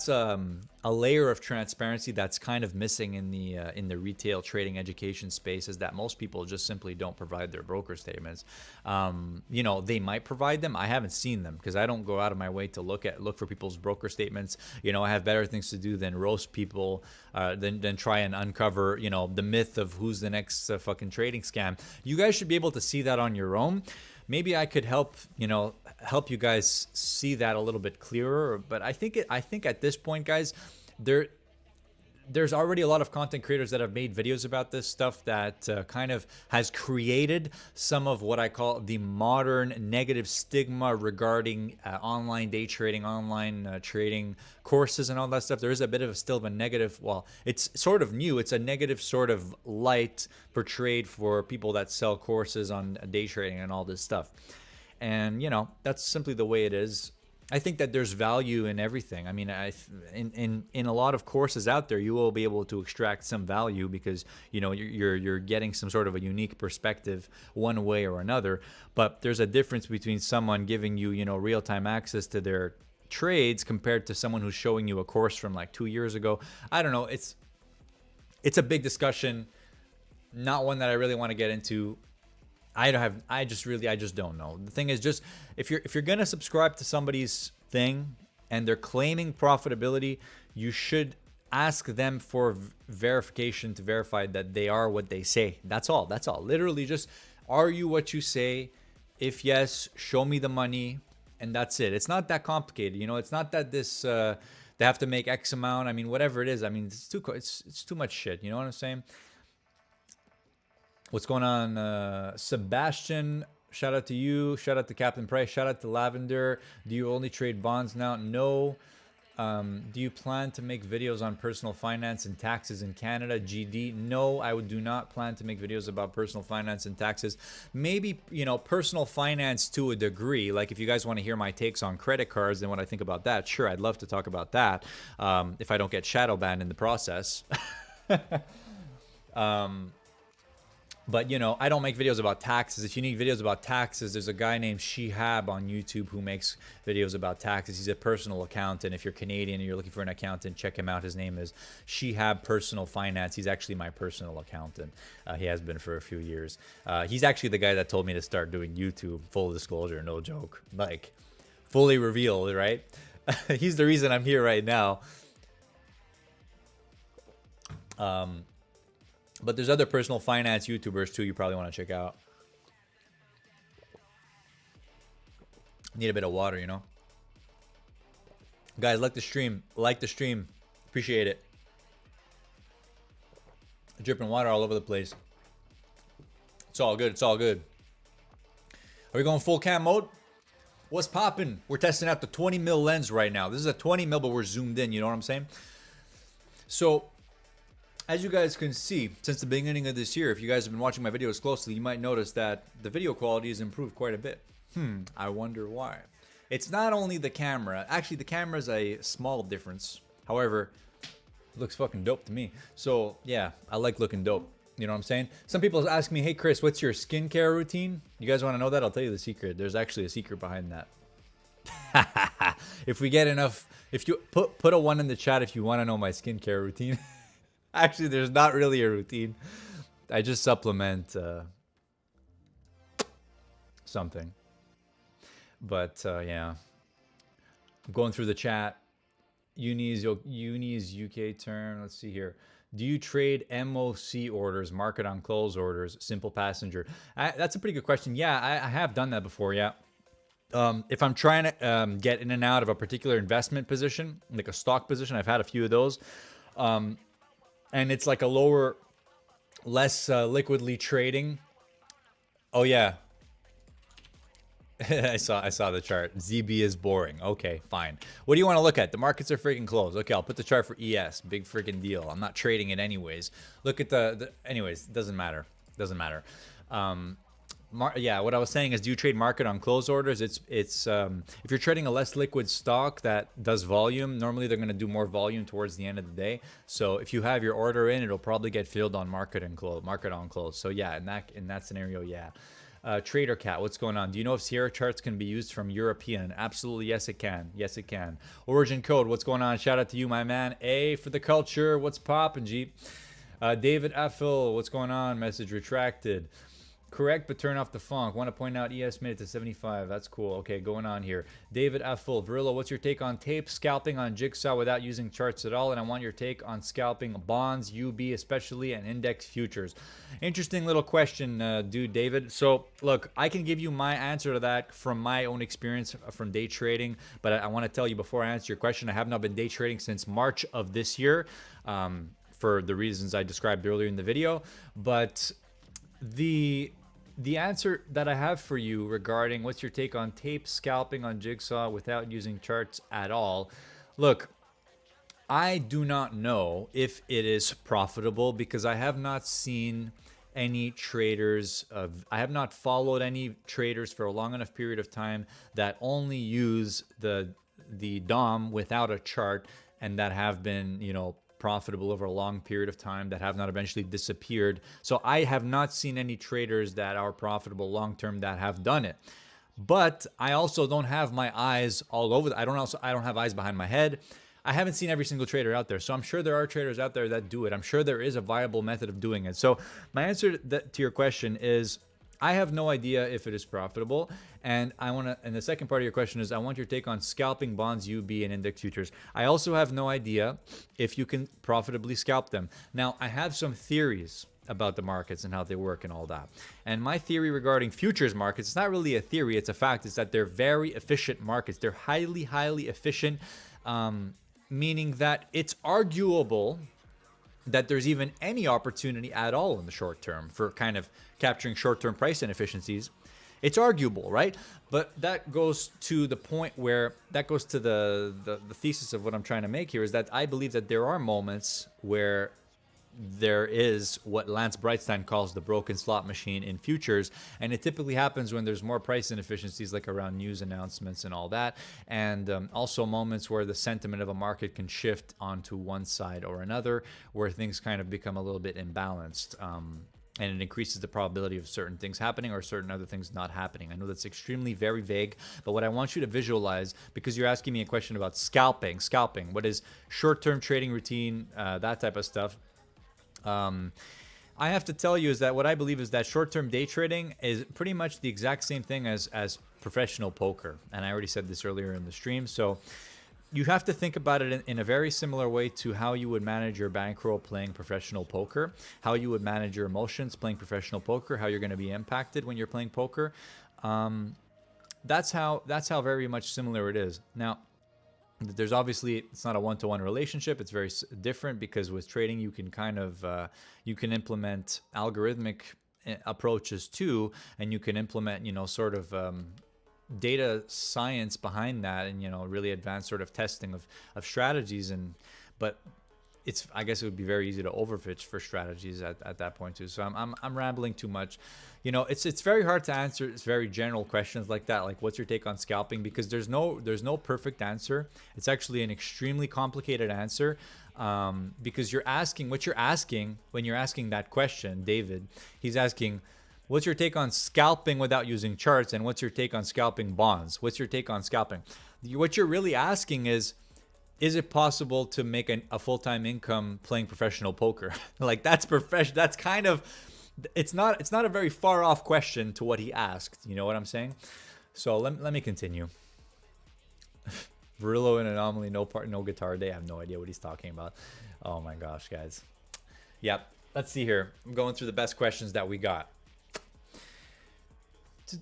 a layer of transparency that's kind of missing in the retail trading education space, is that most people just simply don't provide their broker statements. You know, they might provide them. I haven't seen them because I don't go out of my way to look for people's broker statements. You know, I have better things to do than roast people, than try and uncover, you know, the myth of who's the next fucking trading scam. You guys should be able to see that on your own. Maybe I could help you guys see that a little bit clearer. But I think at this point, guys, there's already a lot of content creators that have made videos about this stuff that kind of has created some of what I call the modern negative stigma regarding online day trading, online trading courses and all that stuff. There is a bit of still of a negative, well, it's sort of new. It's a negative sort of light portrayed for people that sell courses on day trading and all this stuff. And, you know, that's simply the way it is. I think that there's value in everything. I mean, in a lot of courses out there, you will be able to extract some value because, you know, you're getting some sort of a unique perspective one way or another. But there's a difference between someone giving you, you know, real-time access to their trades compared to someone who's showing you a course from like 2 years ago. I don't know. It's a big discussion, not one that I really want to get into. I just don't know. The thing is, just if you're gonna subscribe to somebody's thing and they're claiming profitability, you should ask them for verification to verify that they are what they say. That's all. Literally, just, are you what you say? If yes, show me the money, and that's it. It's not that complicated. You know, it's not that they have to make X amount. I mean, whatever it is. I mean, it's too much shit. You know what I'm saying? What's going on, Sebastian? Shout out to you. Shout out to Captain Price. Shout out to Lavender. Do you only trade bonds now? No. Do you plan to make videos on personal finance and taxes in Canada? GD. No, I do not plan to make videos about personal finance and taxes. Maybe, you know, personal finance to a degree. Like if you guys want to hear my takes on credit cards and what I think about that, sure, I'd love to talk about that. If I don't get shadow banned in the process. But, you know, I don't make videos about taxes. If you need videos about taxes, there's a guy named Shihab on YouTube who makes videos about taxes. He's a personal accountant. If you're Canadian and you're looking for an accountant, check him out. His name is Shihab Personal Finance. He's actually my personal accountant. He has been for a few years. He's actually the guy that told me to start doing YouTube. Full disclosure, no joke. Like, fully revealed, right? He's the reason I'm here right now. But there's other personal finance YouTubers too you probably want to check out. Need a bit of water, you know. Guys, like the stream. Like the stream. Appreciate it. Dripping water all over the place. It's all good. It's all good. Are we going full cam mode? What's popping? We're testing out the 20 mil lens right now. This is a 20 mil, but we're zoomed in. You know what I'm saying? So, as you guys can see, since the beginning of this year, if you guys have been watching my videos closely, you might notice that the video quality has improved quite a bit. I wonder why. It's not only the camera. Actually, the camera is a small difference. However, it looks fucking dope to me. So, yeah, I like looking dope. You know what I'm saying? Some people ask me, hey, Chris, what's your skincare routine? You guys want to know that? I'll tell you the secret. There's actually a secret behind that. If we get enough, if you put a 1 in the chat if you want to know my skincare routine. Actually, there's not really a routine. I just supplement something. But yeah, I'm going through the chat. Uni's UK term. Let's see here. Do you trade MOC orders, market on close orders, simple passenger? That's a pretty good question. Yeah, I have done that before. Yeah. If I'm trying to get in and out of a particular investment position, like a stock position, I've had a few of those. And it's like a lower, less liquidly trading. Oh yeah, I saw the chart. ZB is boring. Okay, fine. What do you want to look at? The markets are freaking closed. Okay, I'll put the chart for ES. Big freaking deal. I'm not trading it anyways. Look at anyways. Doesn't matter. Doesn't matter. Yeah, what I was saying is, do you trade market on close orders? It's if you're trading a less liquid stock that does volume, normally they're going to do more volume towards the end of the day. So if you have your order in, it'll probably get filled on market on close. So yeah, in that scenario, yeah. Trader Cat, what's going on? Do you know if Sierra charts can be used from European? Absolutely, yes it can. Yes it can. Origin Code, what's going on? Shout out to you, my man. A for the culture. What's poppin', G? David Effel, what's going on? Message retracted. Correct, but turn off the funk. Want to point out ES made it to 75. That's cool. Okay, going on here. David Effel, Verrillo, what's your take on tape scalping on Jigsaw without using charts at all? And I want your take on scalping bonds, UB especially, and index futures. Interesting little question, dude, David. So, look, I can give you my answer to that from my own experience from day trading. But I want to tell you before I answer your question, I have not been day trading since March of this year for the reasons I described earlier in the video. But the answer that I have for you regarding what's your take on tape scalping on Jigsaw without using charts at all. Look, I do not know if it is profitable because I have not seen any traders I have not followed any traders for a long enough period of time that only use the DOM without a chart and that have been, you know, profitable over a long period of time, that have not eventually disappeared. So I have not seen any traders that are profitable long term that have done it. But I also don't have my eyes all over. I don't have eyes behind my head. I haven't seen every single trader out there. So I'm sure there are traders out there that do it. I'm sure there is a viable method of doing it. So my answer to your question is, I have no idea if it is profitable. And and the second part of your question is, I want your take on scalping bonds, UB, and index futures. I also have no idea if you can profitably scalp them. Now, I have some theories about the markets and how they work and all that. And my theory regarding futures markets, it's not really a theory, it's a fact, is that they're very efficient markets. They're highly, highly efficient. meaning that it's arguable that there's even any opportunity at all in the short term for kind of capturing short-term price inefficiencies. It's arguable, right? But that goes to the point where that goes to the thesis of what I'm trying to make here, is that I believe that there are moments where there is what Lance Brightstein calls the broken slot machine in futures, and it typically happens when there's more price inefficiencies, like around news announcements and all that, and also moments where the sentiment of a market can shift onto one side or another, where things kind of become a little bit imbalanced, and it increases the probability of certain things happening or certain other things not happening. I know that's extremely very vague, but what I want you to visualize, because you're asking me a question about scalping, what is short-term trading routine, that type of stuff. I have to tell you is that what I believe is that short-term day trading is pretty much the exact same thing as professional poker. And I already said this earlier in the stream. So you have to think about it in a very similar way to how you would manage your bankroll playing professional poker, how you would manage your emotions playing professional poker, how you're going to be impacted when you're playing poker. That's how very much similar it is. Now, there's obviously, it's not a one-to-one relationship. It's very different, because with trading you can kind of you can implement algorithmic approaches too, and you can implement, you know, sort of data science behind that, and, you know, really advanced sort of testing of strategies. And but it's, I guess it would be very easy to overfitch for strategies at that point too. So I'm rambling too much. You know, it's very hard to answer. It's very general questions like that, like what's your take on scalping, because there's no perfect answer. It's actually an extremely complicated answer, because you're asking what you're asking when you're asking that question. David, he's asking, what's your take on scalping without using charts, and what's your take on scalping bonds? What's your take on scalping? What you're really asking is it possible to make a full-time income playing professional poker? Like, that's professional. That's kind of, it's not a very far off question to what he asked. You know what I'm saying? So let me continue. Verrillo and Anomaly, no guitar day. I have no idea what he's talking about. Oh my gosh, guys. Yep. Let's see here. I'm going through the best questions that we got. Do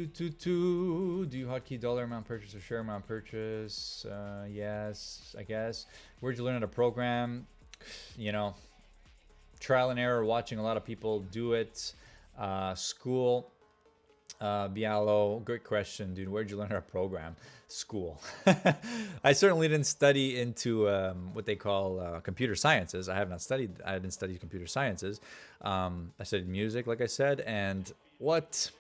you hotkey dollar amount purchase or share amount purchase? Yes, I guess. Where'd you learn how to program? You know, trial and error, watching a lot of people do it. School. Bialo, great question, dude. Where'd you learn how to program? School. I certainly didn't study into what they call computer sciences. I didn't study computer sciences. I studied music, like I said. And what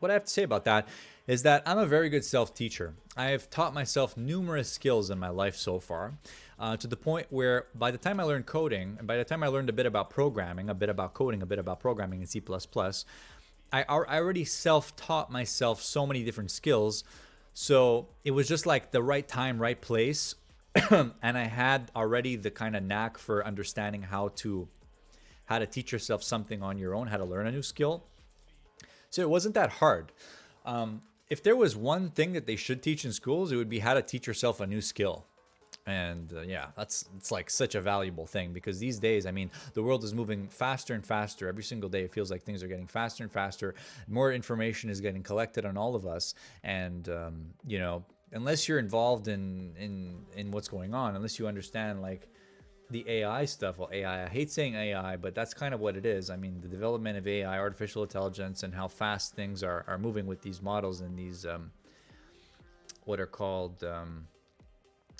I have to say about that is that I'm a very good self-teacher. I have taught myself numerous skills in my life so far, to the point where by the time I learned coding, and by the time I learned a bit about programming, a bit about coding, a bit about programming in C++, I already self-taught myself so many different skills. So it was just like the right time, right place. And I had already the kind of knack for understanding how to teach yourself something on your own, how to learn a new skill. So it wasn't that hard. If there was one thing that they should teach in schools, it would be how to teach yourself a new skill. And yeah, it's like such a valuable thing, because these days, I mean, the world is moving faster and faster. Every single day, it feels like things are getting faster and faster. More information is getting collected on all of us. And, you know, unless you're involved in what's going on, unless you understand like the AI stuff. Well, AI, I hate saying AI, but that's kind of what it is. I mean, the development of AI, artificial intelligence, and how fast things are moving with these models and these what are called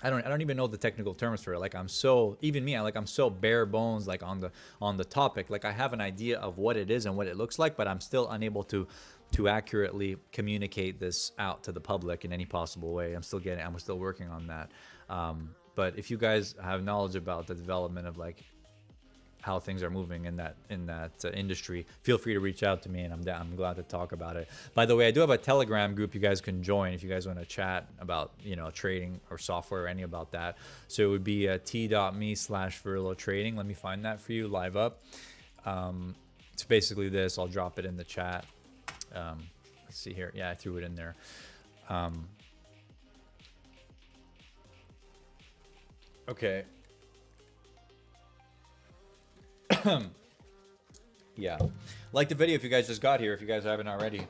I don't even know the technical terms for it. Like, I'm so bare bones like on the topic. Like, I have an idea of what it is and what it looks like, but I'm still unable to accurately communicate this out to the public in any possible way. I'm still working on that. But if you guys have knowledge about the development of like how things are moving in that industry, feel free to reach out to me, and I'm glad to talk about it. By the way, I do have a Telegram group you guys can join if you guys want to chat about, you know, trading or software or any about that. So it would be t.me/VerrilloTrading. Let me find that for you live up. It's basically this. I'll drop it in the chat. Let's see here. Yeah, I threw it in there. Okay. Yeah, like the video if you guys just got here, if you guys haven't already.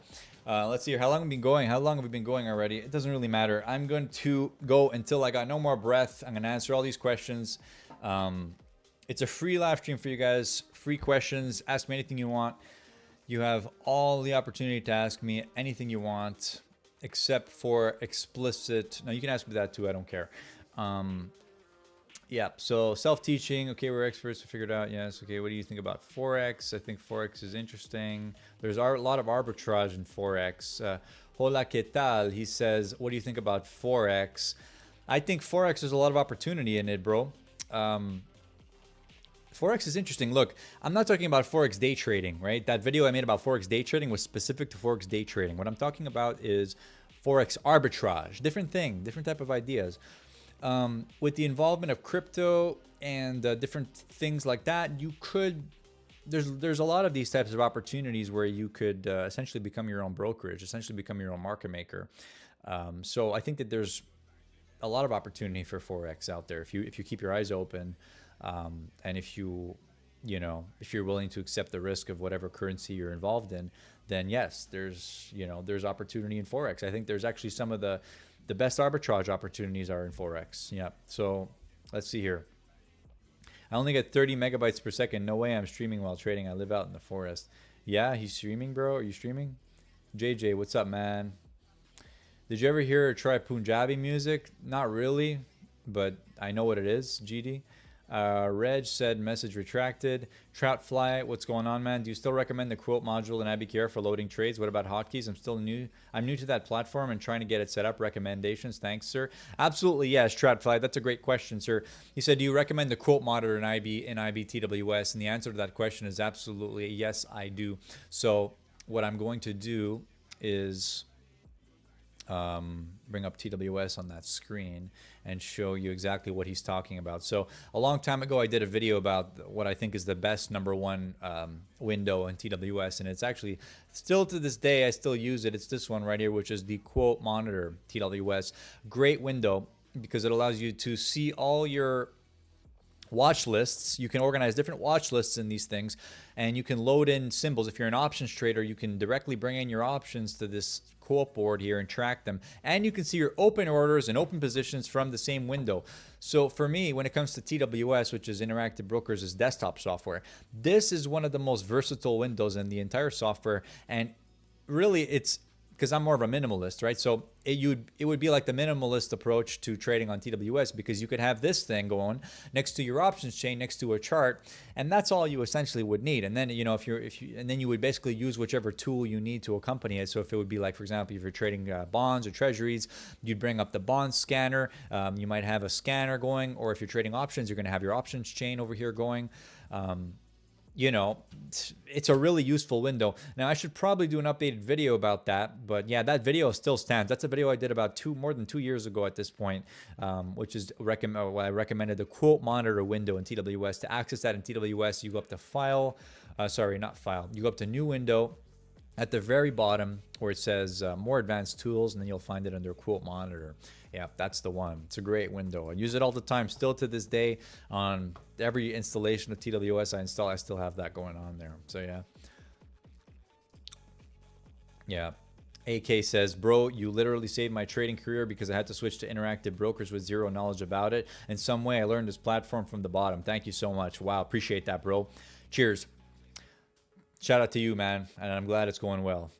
Let's see here. How long have we been going? How long have we been going already? It doesn't really matter. I'm going to go until I got no more breath. I'm going to answer all these questions. It's a free live stream for you guys. Free questions. Ask me anything you want. You have all the opportunity to ask me anything you want, except for explicit. No, you can ask me that too. I don't care. Yeah, so self-teaching. Okay, we're experts. We figured out. Yes. Okay, what do you think about Forex? I think Forex is interesting. There's a lot of arbitrage in Forex. Hola, ¿qué tal? He says, what do you think about Forex? I think Forex, there's a lot of opportunity in it, bro. Forex is interesting. Look, I'm not talking about Forex day trading, right? That video I made about Forex day trading was specific to Forex day trading. What I'm talking about is Forex arbitrage. Different thing, different type of ideas. With the involvement of crypto and different things like that, you could, there's a lot of these types of opportunities where you could essentially become your own brokerage, essentially become your own market maker. So I think that there's a lot of opportunity for Forex out there if you keep your eyes open. And if if you're willing to accept the risk of whatever currency you're involved in, then yes, there's opportunity in Forex. I think there's actually some of the best arbitrage opportunities are in Forex. Yeah. So let's see here. I only get 30 megabytes per second. No way I'm streaming while trading. I live out in the forest. Yeah, he's streaming, bro. Are you streaming? JJ, what's up, man? Did you ever hear or try Punjabi music? Not really, but I know what it is, GD. Reg said message retracted. Troutfly, what's going on, man? Do you still recommend the quote module in IBKR for loading trades? What about hotkeys? I'm new to that platform and trying to get it set up. Recommendations? Thanks, sir. Absolutely, yes, Troutfly. That's a great question, sir. He said, do you recommend the quote monitor in IBTWS? And the answer to that question is absolutely yes, I do. So what I'm going to do is bring up TWS on that screen and show you exactly what he's talking about. So a long time ago, I did a video about what I think is the best #1 window in TWS, and it's actually still to this day, I still use it. It's this one right here, which is the quote monitor TWS. Great window because it allows you to see all your watch lists. You can organize different watch lists in these things, and you can load in symbols. If you're an options trader, you can directly bring in your options to this quote board here and track them, and you can see your open orders and open positions from the same window. So for me, when it comes to TWS, which is Interactive Brokers' desktop software, this is one of the most versatile windows in the entire software. And really, it's because I'm more of a minimalist, right? So it would be like the minimalist approach to trading on TWS, because you could have this thing going next to your options chain, next to a chart, and that's all you essentially would need. And then and then you would basically use whichever tool you need to accompany it. So if it would be like, for example, if you're trading bonds or treasuries, you'd bring up the bond scanner. You might have a scanner going, or if you're trading options, you're going to have your options chain over here going. It's a really useful window. Now, I should probably do an updated video about that, but yeah, that video still stands. That's a video I did about more than 2 years ago at this point, which is I recommended the quote monitor window in TWS. To access that in TWS, you go up to file, you go up to new window. At the very bottom where it says more advanced tools, and then you'll find it under quote monitor. Yeah, that's the one. It's a great window. I use it all the time. Still to this day, on every installation of TWS I install, I still have that going on there. So yeah. Yeah. AK says, bro, you literally saved my trading career because I had to switch to Interactive Brokers with zero knowledge about it. In some way, I learned this platform from the bottom. Thank you so much. Wow, appreciate that, bro. Cheers. Shout out to you, man, and I'm glad it's going well.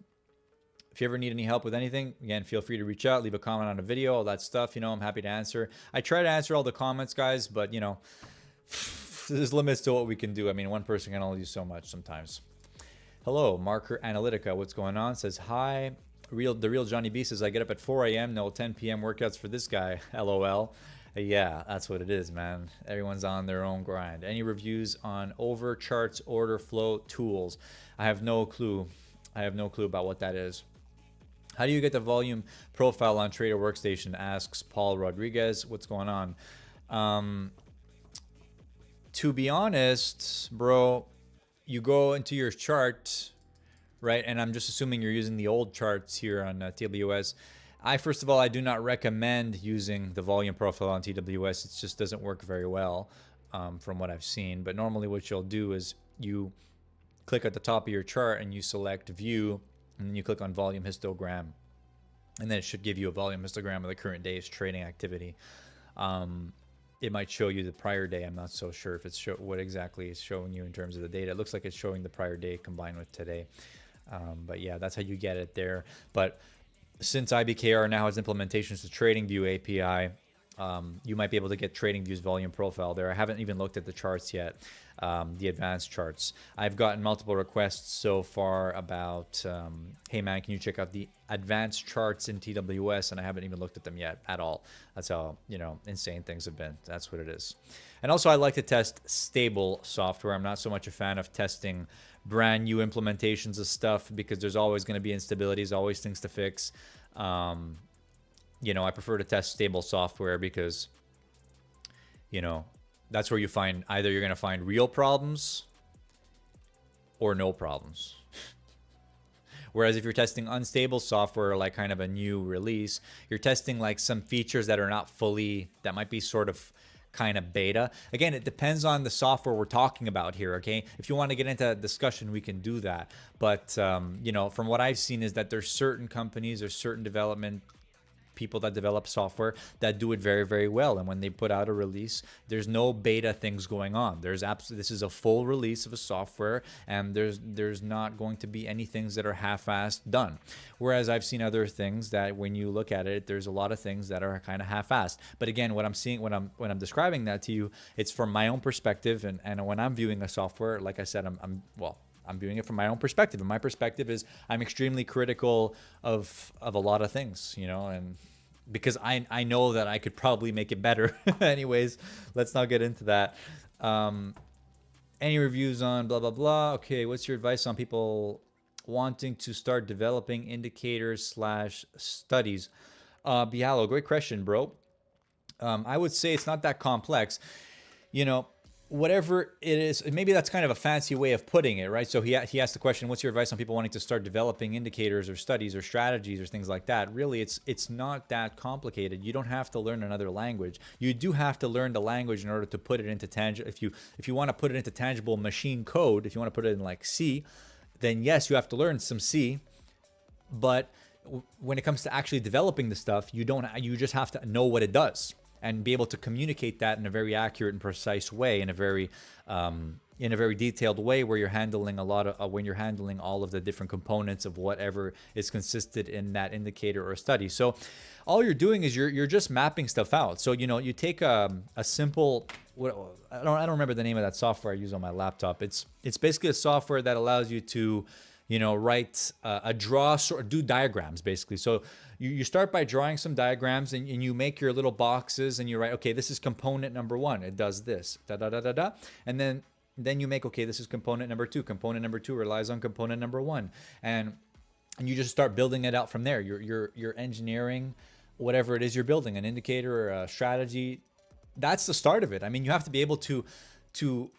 If you ever need any help with anything, again, feel free to reach out, leave a comment on a video, all that stuff. I'm happy to answer. I try to answer all the comments, guys, but, there's limits to what we can do. I mean, one person can only do so much sometimes. Hello, Marker Analytica. What's going on? Says, hi. The real Johnny B says, I get up at 4 a.m. No 10 p.m. workouts for this guy. LOL. Yeah, that's what it is, man. Everyone's on their own grind. Any reviews on over charts, order flow tools? I have no clue. I have no clue about what that is. How do you get the volume profile on Trader Workstation? Asks Paul Rodriguez. What's going on? To be honest, bro, you go into your chart, right? And I'm just assuming you're using the old charts here on TWS. First of all, I do not recommend using the volume profile on TWS. It just doesn't work very well from what I've seen. But normally what you'll do is you click at the top of your chart and you select view and then you click on volume histogram, and then it should give you a volume histogram of the current day's trading activity. It might show you the prior day. I'm not so sure if it's what exactly it's showing you in terms of the data. It looks like it's showing the prior day combined with today. But yeah, that's how you get it there. But since IBKR now has implementations to TradingView API, you might be able to get TradingView's volume profile there. I haven't even looked at the charts yet, the advanced charts. I've gotten multiple requests so far about, hey man, can you check out the advanced charts in TWS? And I haven't even looked at them yet at all. That's how, you know, insane things have been. That's what it is. And also I like to test stable software. I'm not so much a fan of testing brand new implementations of stuff because there's always going to be instabilities, always things to fix. You know, I prefer to test stable software because, you know, that's where you find either you're going to find real problems or no problems. Whereas if you're testing unstable software, like kind of a new release, you're testing like some features that are not fully, that might be sort of kind of beta. Again, it depends on the software we're talking about here, okay? If you want to get into that discussion, we can do that. But, you know, from what I've seen is that there's certain companies or certain development people that develop software that do it very, very well. And when they put out a release, there's no beta things going on. There's absolutely, this is a full release of a software, and there's not going to be any things that are half-assed done. Whereas I've seen other things that when you look at it, there's a lot of things that are kind of half-assed. But again, what I'm seeing when I'm describing that to you, it's from my own perspective, and when I'm viewing a software, like I said, I'm viewing it from my own perspective. And my perspective is I'm extremely critical of a lot of things, you know, and because I know that I could probably make it better. Anyways, let's not get into that. Any reviews on blah, blah, blah. Okay, what's your advice on people wanting to start developing indicators / studies? Bialo, great question, bro. I would say it's not that complex. You know, whatever it is, maybe that's kind of a fancy way of putting it, right? So he asked the question, what's your advice on people wanting to start developing indicators or studies or strategies or things like that? Really, it's not that complicated. You don't have to learn another language. You do have to learn the language in order to put it into tangible. If you want to put it into tangible machine code, if you want to put it in like C, then yes, you have to learn some C. But when it comes to actually developing the stuff, you just have to know what it does and be able to communicate that in a very accurate and precise way, in a very detailed way, where you're handling when you're handling all of the different components of whatever is consisted in that indicator or study. So all you're doing is you're just mapping stuff out. So, you know, you take a simple, I don't remember the name of that software I use on my laptop. It's basically a software that allows you to, you know, write do diagrams basically. So you start by drawing some diagrams, and you make your little boxes, and you write, okay, this is component number 1. It does this, da da da da da, and then you make, okay, this is component number 2. Component number 2 relies on component number 1, and you just start building it out from there. You're engineering whatever it is you're building, an indicator or a strategy. That's the start of it. I mean, you have to be able to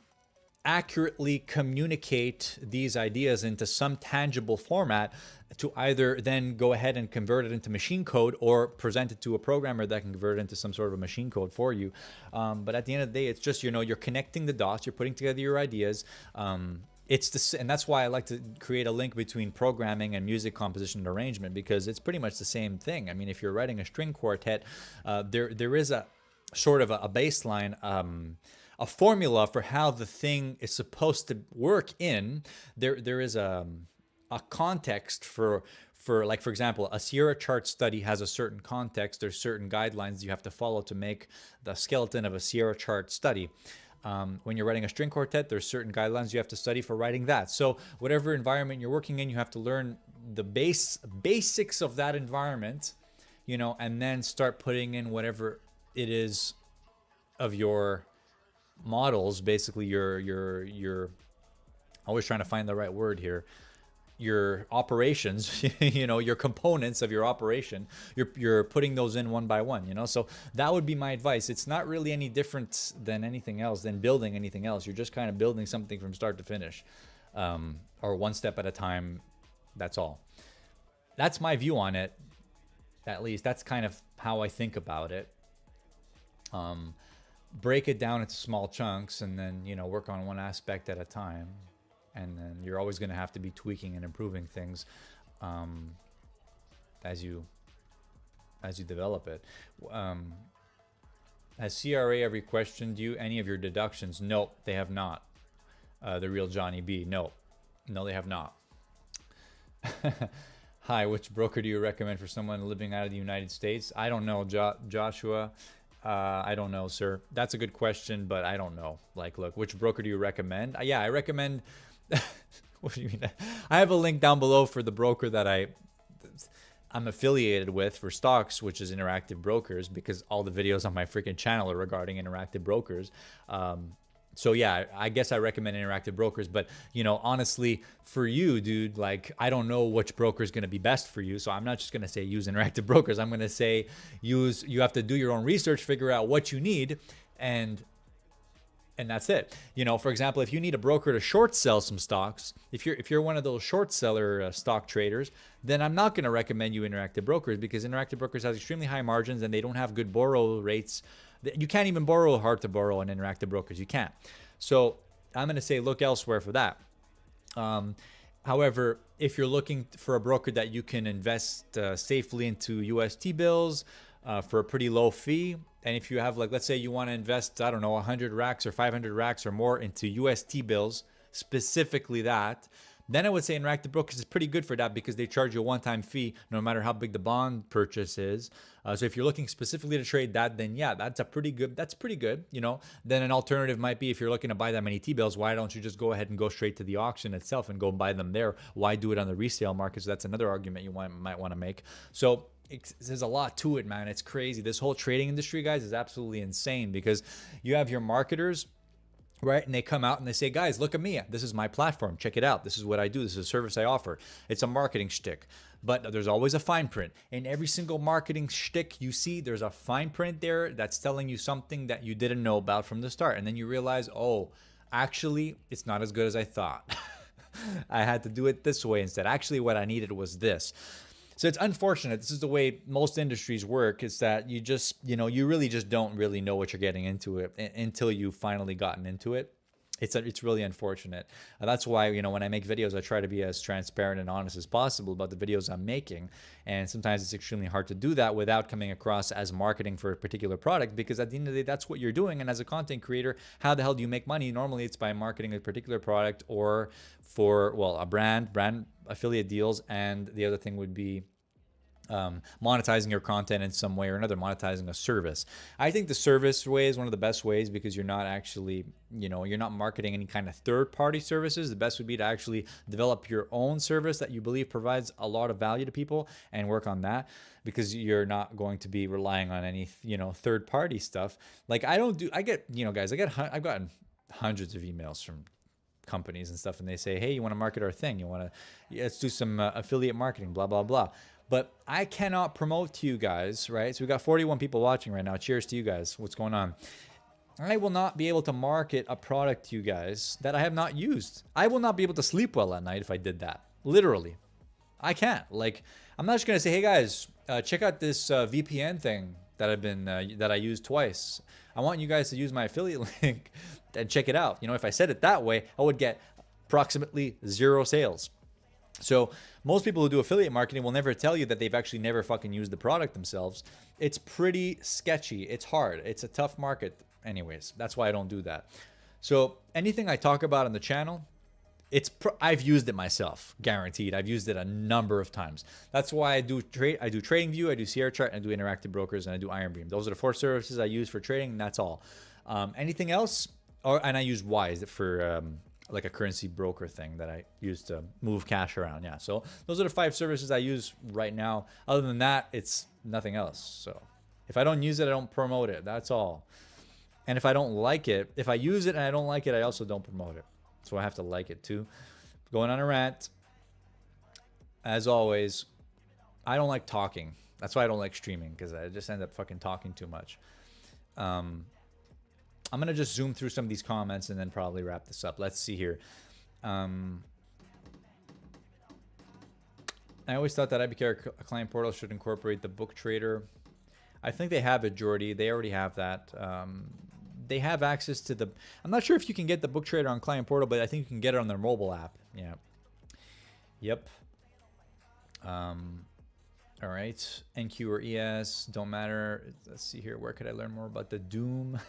accurately communicate these ideas into some tangible format to either then go ahead and convert it into machine code or present it to a programmer that can convert it into some sort of a machine code for you. But at the end of the day, it's just, you know, you're connecting the dots, you're putting together your ideas. And that's why I like to create a link between programming and music composition and arrangement, because it's pretty much the same thing. I mean, if you're writing a string quartet, there is a sort of a baseline, a formula for how the thing is supposed to work in. There is a context for like, for example, a Sierra Chart study has a certain context. There's certain guidelines you have to follow to make the skeleton of a Sierra Chart study. When you're writing a string quartet, there's certain guidelines you have to study for writing that. So whatever environment you're working in, you have to learn the basics of that environment, you know, and then start putting in whatever it is of your models. Basically, you're always trying to find the right word here. Your operations, you know, your components of your operation, you're putting those in one by one, you know. So that would be my advice. It's not really any different than anything else, than building anything else. You're just kind of building something from start to finish, or one step at a time. That's all. That's my view on it. At least that's kind of how I think about it. Break it down into small chunks, and then, you know, work on one aspect at a time. And then you're always going to have to be tweaking and improving things. as you develop it. Has CRA ever questioned you any of your deductions? No, they have not. The real Johnny B. No, they have not. Hi, which broker do you recommend for someone living out of the United States? I don't know, Joshua. I don't know, sir. That's a good question, but I don't know. Like, look, which broker do you recommend? Yeah, I recommend. What do you mean? I have a link down below for the broker that I'm affiliated with for stocks, which is Interactive Brokers, because all the videos on my freaking channel are regarding Interactive Brokers. So yeah, I guess I recommend Interactive Brokers, but you know, honestly, for you, dude, like, I don't know which broker is going to be best for you. So I'm not just going to say use Interactive Brokers. I'm going to say you have to do your own research, figure out what you need, and that's it. You know, for example, if you need a broker to short sell some stocks, if you're one of those short seller stock traders, then I'm not going to recommend you Interactive Brokers, because Interactive Brokers has extremely high margins and they don't have good borrow rates. You can't even borrow hard to borrow on Interactive Brokers. You can't. So I'm going to say look elsewhere for that. However, if you're looking for a broker that you can invest safely into UST bills for a pretty low fee, and if you have, like, let's say you want to invest, I don't know, 100 racks or 500 racks or more into UST bills, specifically that, then I would say Interactive Brokers is pretty good for that, because they charge you a one-time fee no matter how big the bond purchase is. So if you're looking specifically to trade that, then yeah, that's pretty good, you know. Then an alternative might be, if you're looking to buy that many T-bills, why don't you just go ahead and go straight to the auction itself and go buy them there? Why do it on the resale market? So that's another argument you might want to make. So there's a lot to it, man. It's crazy. This whole trading industry, guys, is absolutely insane, because you have your marketers, right? And they come out and they say, guys, look at me. This is my platform. Check it out. This is what I do. This is a service I offer. It's a marketing shtick. But there's always a fine print. In every single marketing shtick you see, there's a fine print there that's telling you something that you didn't know about from the start. And then you realize, oh, actually, it's not as good as I thought. I had to do it this way instead. Actually, what I needed was this. So it's unfortunate. This is the way most industries work, is that you just, you know, you really just don't really know what you're getting into it until you've finally gotten into it. It's really unfortunate. That's why, you know, when I make videos, I try to be as transparent and honest as possible about the videos I'm making. And sometimes it's extremely hard to do that without coming across as marketing for a particular product, because at the end of the day, that's what you're doing. And as a content creator, how the hell do you make money? Normally it's by marketing a particular product, or for, well, a brand affiliate deals. And the other thing would be monetizing your content in some way or another, monetizing a service. I think the service way is one of the best ways, because you're not actually, you know, you're not marketing any kind of third-party services. The best would be to actually develop your own service that you believe provides a lot of value to people, and work on that, because you're not going to be relying on any, you know, third-party stuff. Like I've gotten hundreds of emails from companies and stuff, and they say, hey, you want to market our thing? Let's do some affiliate marketing, blah, blah, blah. But I cannot promote to you guys, right? So we got 41 people watching right now. Cheers to you guys. What's going on? I will not be able to market a product to you guys that I have not used. I will not be able to sleep well at night if I did that. Literally. I can't. Like, I'm not just going to say, hey guys, check out this VPN thing that I used twice. I want you guys to use my affiliate link and check it out. You know, if I said it that way, I would get approximately 0 sales. So most people who do affiliate marketing will never tell you that they've actually never fucking used the product themselves. It's pretty sketchy. It's hard. It's a tough market. Anyways, that's why I don't do that. So anything I talk about on the channel, I've used it myself, guaranteed. I've used it a number of times. That's why I do TradingView, I do Sierra Chart, and I do Interactive Brokers, and I do Iron Beam. Those are the 4 services I use for trading, and that's all. Anything else? And I use Wise for like a currency broker thing that I use to move cash around. Yeah, so those are the 5 services I use right now. Other than that, it's nothing else. So if I don't use it, I don't promote it. That's all. And if I don't like it, if I use it and I don't like it, I also don't promote it. So I have to like it too. Going on a rant. As always, I don't like talking. That's why I don't like streaming, because I just end up fucking talking too much. I'm going to just zoom through some of these comments and then probably wrap this up. Let's see here. I always thought that IBK client portal should incorporate the book trader. I think they have it, Jordy. They already have that. They have access to the... I'm not sure if you can get the book trader on client portal, but I think you can get it on their mobile app. Yeah. Yep. All right, NQ or ES, don't matter. Let's see here. Where could I learn more about the Doom?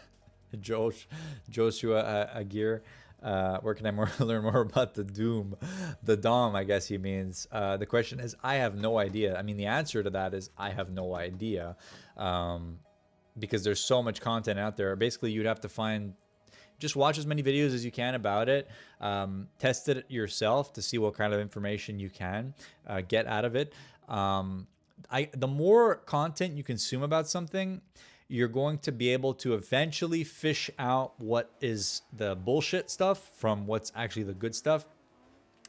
Joshua Aguirre. Where can I learn more about the Doom? The Dom, I guess he means. The question is, I have no idea. I mean, the answer to that is I have no idea. Because there's so much content out there. Basically, you'd have to just watch as many videos as you can about it. Test it yourself to see what kind of information you can get out of it. The more content you consume about something, you're going to be able to eventually fish out what is the bullshit stuff from what's actually the good stuff.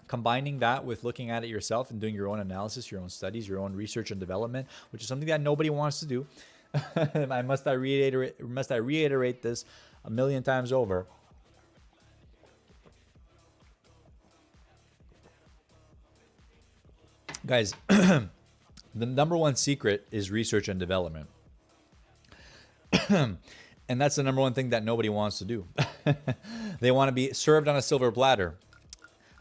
Combining that with looking at it yourself and doing your own analysis, your own studies, your own research and development, which is something that nobody wants to do. Must I reiterate this a million times over? Guys, the number one secret is research and development. And that's the number one thing that nobody wants to do. They want to be served on a silver platter.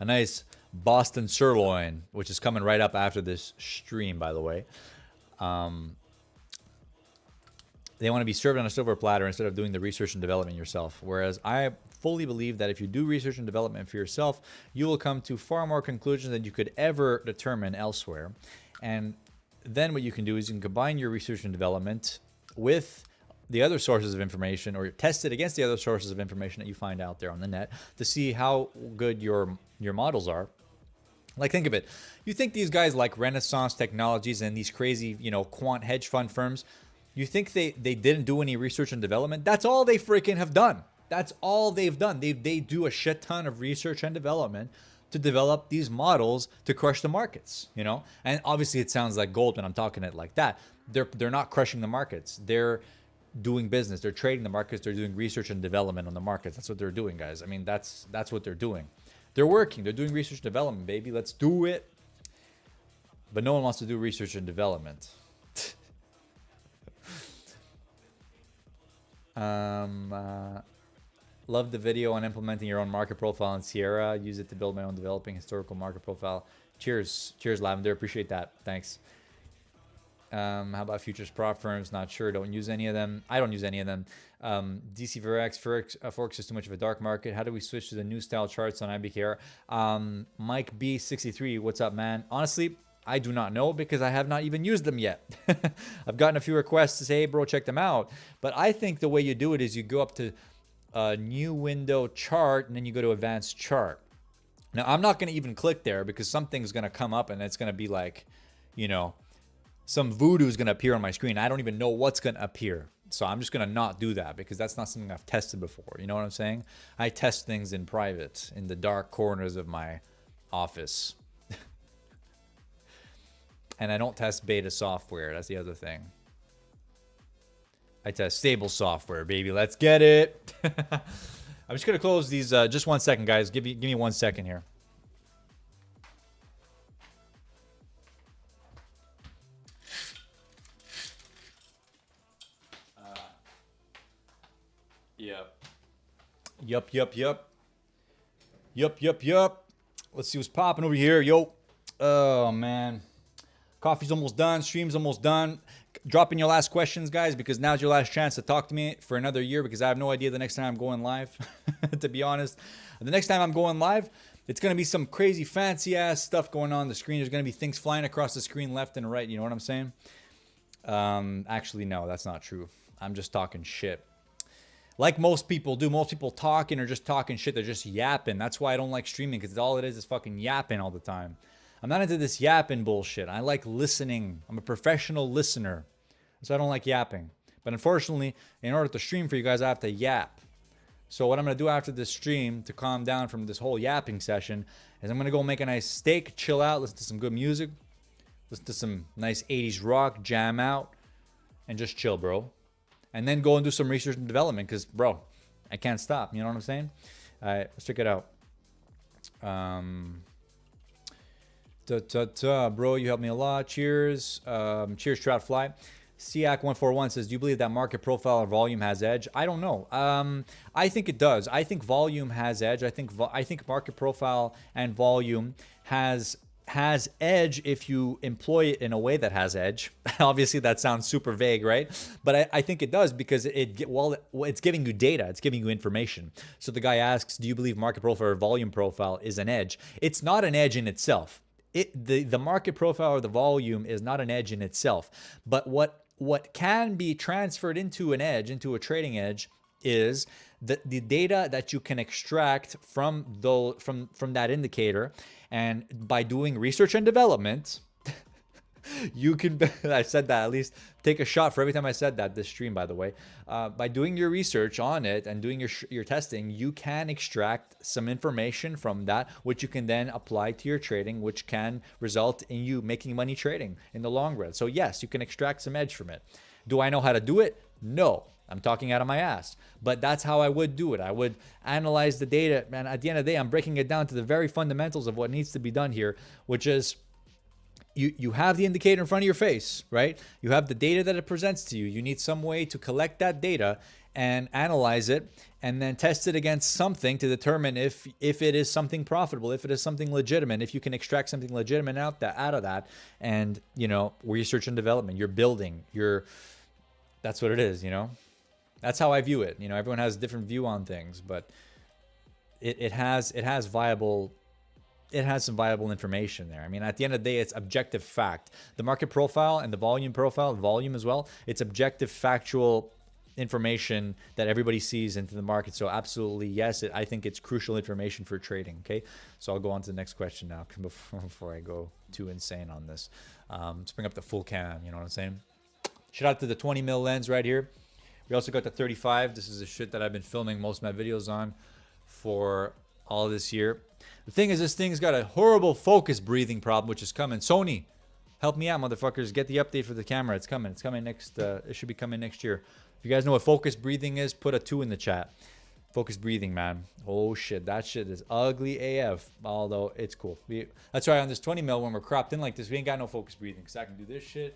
A nice Boston sirloin, which is coming right up after this stream, by the way. They want to be served on a silver platter instead of doing the research and development yourself. Whereas I fully believe that if you do research and development for yourself, you will come to far more conclusions than you could ever determine elsewhere. And then what you can do is you can combine your research and development with the other sources of information, or test it against the other sources of information that you find out there on the net to see how good your models are. Like, think of it. You think these guys like Renaissance Technologies and these crazy, quant hedge fund firms, you think they didn't do any research and development? That's all they freaking have done. That's all they've done. They do a shit ton of research and development to develop these models to crush the markets, And obviously it sounds like gold when I'm talking it like that. They're not crushing the markets. They're doing business. They're trading the markets. They're doing research and development on the markets. That's what they're doing, guys. I mean, that's what they're doing. They're working. They're doing research and development, baby. Let's do it. But no one wants to do research and development. Love the video on implementing your own market profile in Sierra. Use it to build my own developing historical market profile. Cheers, Lavender. Appreciate that. Thanks. How about futures prop firms? Not sure. Don't use any of them. I don't use any of them. DC Forex is too much of a dark market. How do we switch to the new style charts on IBKR? Mike B63, what's up, man? Honestly, I do not know because I have not even used them yet. I've gotten a few requests to say, hey, bro, check them out. But I think the way you do it is you go up to a new window chart and then you go to advanced chart. Now, I'm not going to even click there because something's going to come up and it's going to be like, some voodoo is going to appear on my screen. I don't even know what's going to appear. So I'm just going to not do that because that's not something I've tested before. You know what I'm saying? I test things in private, in the dark corners of my office. And I don't test beta software. That's the other thing. I test stable software, baby. Let's get it. I'm just going to close these. Just 1 second, guys. Give me 1 second here. Yup. Let's see what's popping over here. Yo. Oh, man. Coffee's almost done. Stream's almost done. Drop in your last questions, guys, because now's your last chance to talk to me for another year because I have no idea the next time I'm going live, to be honest. The next time I'm going live, it's going to be some crazy fancy-ass stuff going on the screen. There's going to be things flying across the screen left and right. You know what I'm saying? Actually, no, that's not true. I'm just talking shit. Like most people do. Most people talking or just talking shit. They're just yapping. That's why I don't like streaming because all it is fucking yapping all the time. I'm not into this yapping bullshit. I like listening. I'm a professional listener. So I don't like yapping. But unfortunately, in order to stream for you guys, I have to yap. So what I'm going to do after this stream to calm down from this whole yapping session is I'm going to go make a nice steak, chill out, listen to some good music, listen to some nice 80s rock, jam out, and just chill, bro. And then go and do some research and development because, bro, I can't stop. You know what I'm saying? All right, let's check it out. Bro, you helped me a lot. Cheers. Cheers, Trout Fly. Siak141 says, do you believe that market profile or volume has edge? I don't know. I think it does. I think volume has edge. I think market profile and volume has
has edge if you employ it in a way that has edge. Obviously, that sounds super vague, right? But I think it does, because it's giving you data, it's giving you information. So the guy asks, do you believe market profile or volume profile is an edge? It's not an edge in itself. The market profile or the volume is not an edge in itself. But what can be transferred into an edge, into a trading edge, is the data that you can extract from that indicator. And by doing research and development, you can, I said that, at least take a shot for every time I said that this stream, by the way. By doing your research on it and doing your testing, you can extract some information from that, which you can then apply to your trading, which can result in you making money trading in the long run. So yes, you can extract some edge from it. Do I know how to do it? No. I'm talking out of my ass, but that's how I would do it. I would analyze the data, and at the end of the day, I'm breaking it down to the very fundamentals of what needs to be done here, which is you have the indicator in front of your face, right? You have the data that it presents to you. You need some way to collect that data and analyze it, and then test it against something to determine if it is something profitable, if it is something legitimate, if you can extract something legitimate out of that. And, research and development, you're building, that's what it is, That's how I view it. Everyone has a different view on things, but it has some viable information there. I mean, at the end of the day, it's objective fact. The market profile and the volume profile, volume as well, it's objective, factual information that everybody sees into the market. So absolutely, yes, I think it's crucial information for trading. Okay, so I'll go on to the next question now before I go too insane on this. Let's bring up the full cam. You know what I'm saying? Shout out to the 20 mil lens right here. We also got the 35. This is the shit that I've been filming most of my videos on for all this year. The thing is, this thing's got a horrible focus breathing problem, which is coming. Sony, help me out, motherfuckers. Get the update for the camera. It's coming. It's coming next. It should be coming next year. If you guys know what focus breathing is, put a 2 in the chat. Focus breathing, man. Oh shit, that shit is ugly AF. Although it's cool. That's why on this 20 mil, when we're cropped in like this, we ain't got no focus breathing. Cause I can do this shit.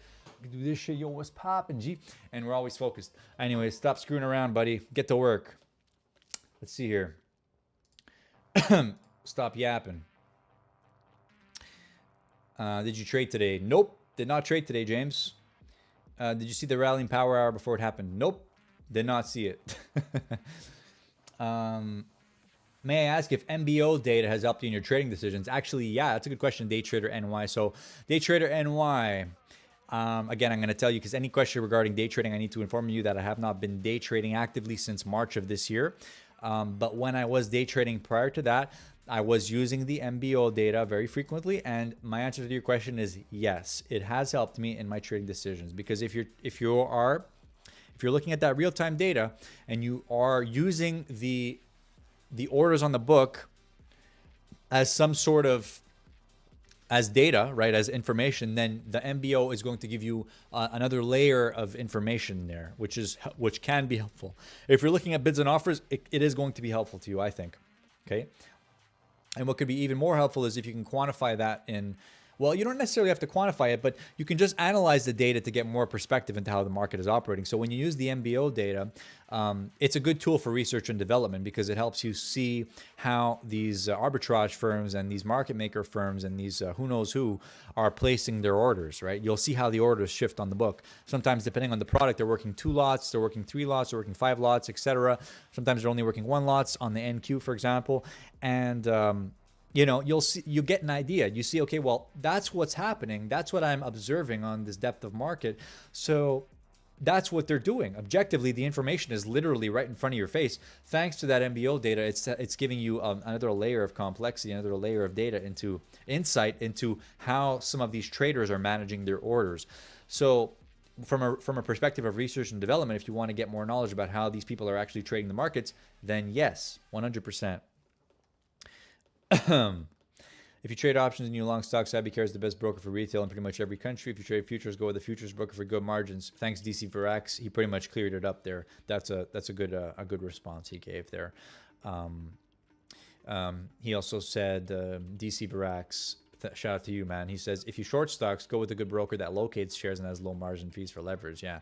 Yo, what's poppin', G? And we're always focused. Anyways, stop screwing around, buddy. Get to work. Let's see here. Stop yapping. Did you trade today? Nope. Did not trade today, James. Did you see the rallying power hour before it happened? Nope. Did not see it. May I ask if MBO data has helped you in your trading decisions? Actually, yeah, that's a good question, Day Trader NY. So, Day Trader NY. Again, I'm going to tell you, because any question regarding day trading, I need to inform you that I have not been day trading actively since March of this year. But when I was day trading prior to that, I was using the MBO data very frequently. And my answer to your question is yes, it has helped me in my trading decisions. Because if you're looking at that real-time data and you are using the orders on the book as some sort of as data, right, as information, then the MBO is going to give you another layer of information there, which can be helpful. If you're looking at bids and offers, it is going to be helpful to you, I think. Okay. And what could be even more helpful is if you can quantify that in, well, you don't necessarily have to quantify it, but you can just analyze the data to get more perspective into how the market is operating. So when you use the MBO data, it's a good tool for research and development, because it helps you see how these arbitrage firms and these market maker firms and these who knows who are placing their orders, right? You'll see how the orders shift on the book. Sometimes, depending on the product, they're working 2 lots, they're working 3 lots, they're working 5 lots, etc. Sometimes they're only working 1 lots on the NQ, for example. And you'll see, you get an idea. You see, okay, well, that's what's happening. That's what I'm observing on this depth of market. So that's what they're doing. Objectively, the information is literally right in front of your face. Thanks to that MBO data, it's giving you another layer of complexity, another layer of data into insight into how some of these traders are managing their orders. So from a perspective of research and development, if you want to get more knowledge about how these people are actually trading the markets, then yes, 100%. If you trade options and you long stocks, IBKR is the best broker for retail in pretty much every country. If you trade futures, go with the futures broker for good margins. Thanks, DC Verax. He pretty much cleared it up there. That's a good response he gave there. He also said, DC Verax, shout out to you, man. He says, if you short stocks, go with a good broker that locates shares and has low margin fees for leverage. Yeah.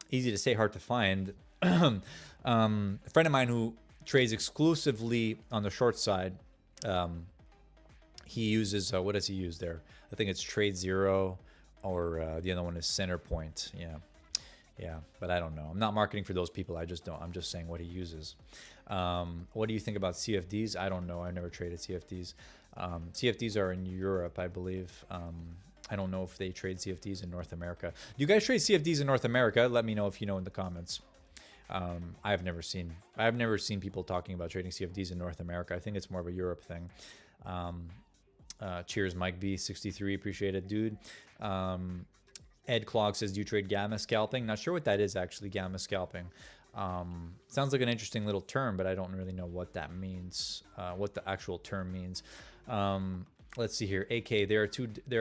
Easy to say, hard to find. A friend of mine who trades exclusively on the short side, he uses, what does he use there? I think it's Trade Zero, or the other one is Center Point. Yeah, but I don't know. I'm not marketing for those people. I just don't. I'm just saying what he uses. What do you think about CFDs? I don't know. I've never traded CFDs. CFDs are in Europe, I believe. I don't know if they trade CFDs in North America. Do you guys trade CFDs in North America? Let me know if you know in the comments. I've never seen people talking about trading CFDs in North America. I think it's more of a Europe thing. Cheers, Mike B63. Appreciate it, dude. Ed Clog says, do you trade gamma scalping? Not sure what that is, actually, gamma scalping. Sounds like an interesting little term, but I don't really know what that means, what the actual term means. Let's see here. AK, there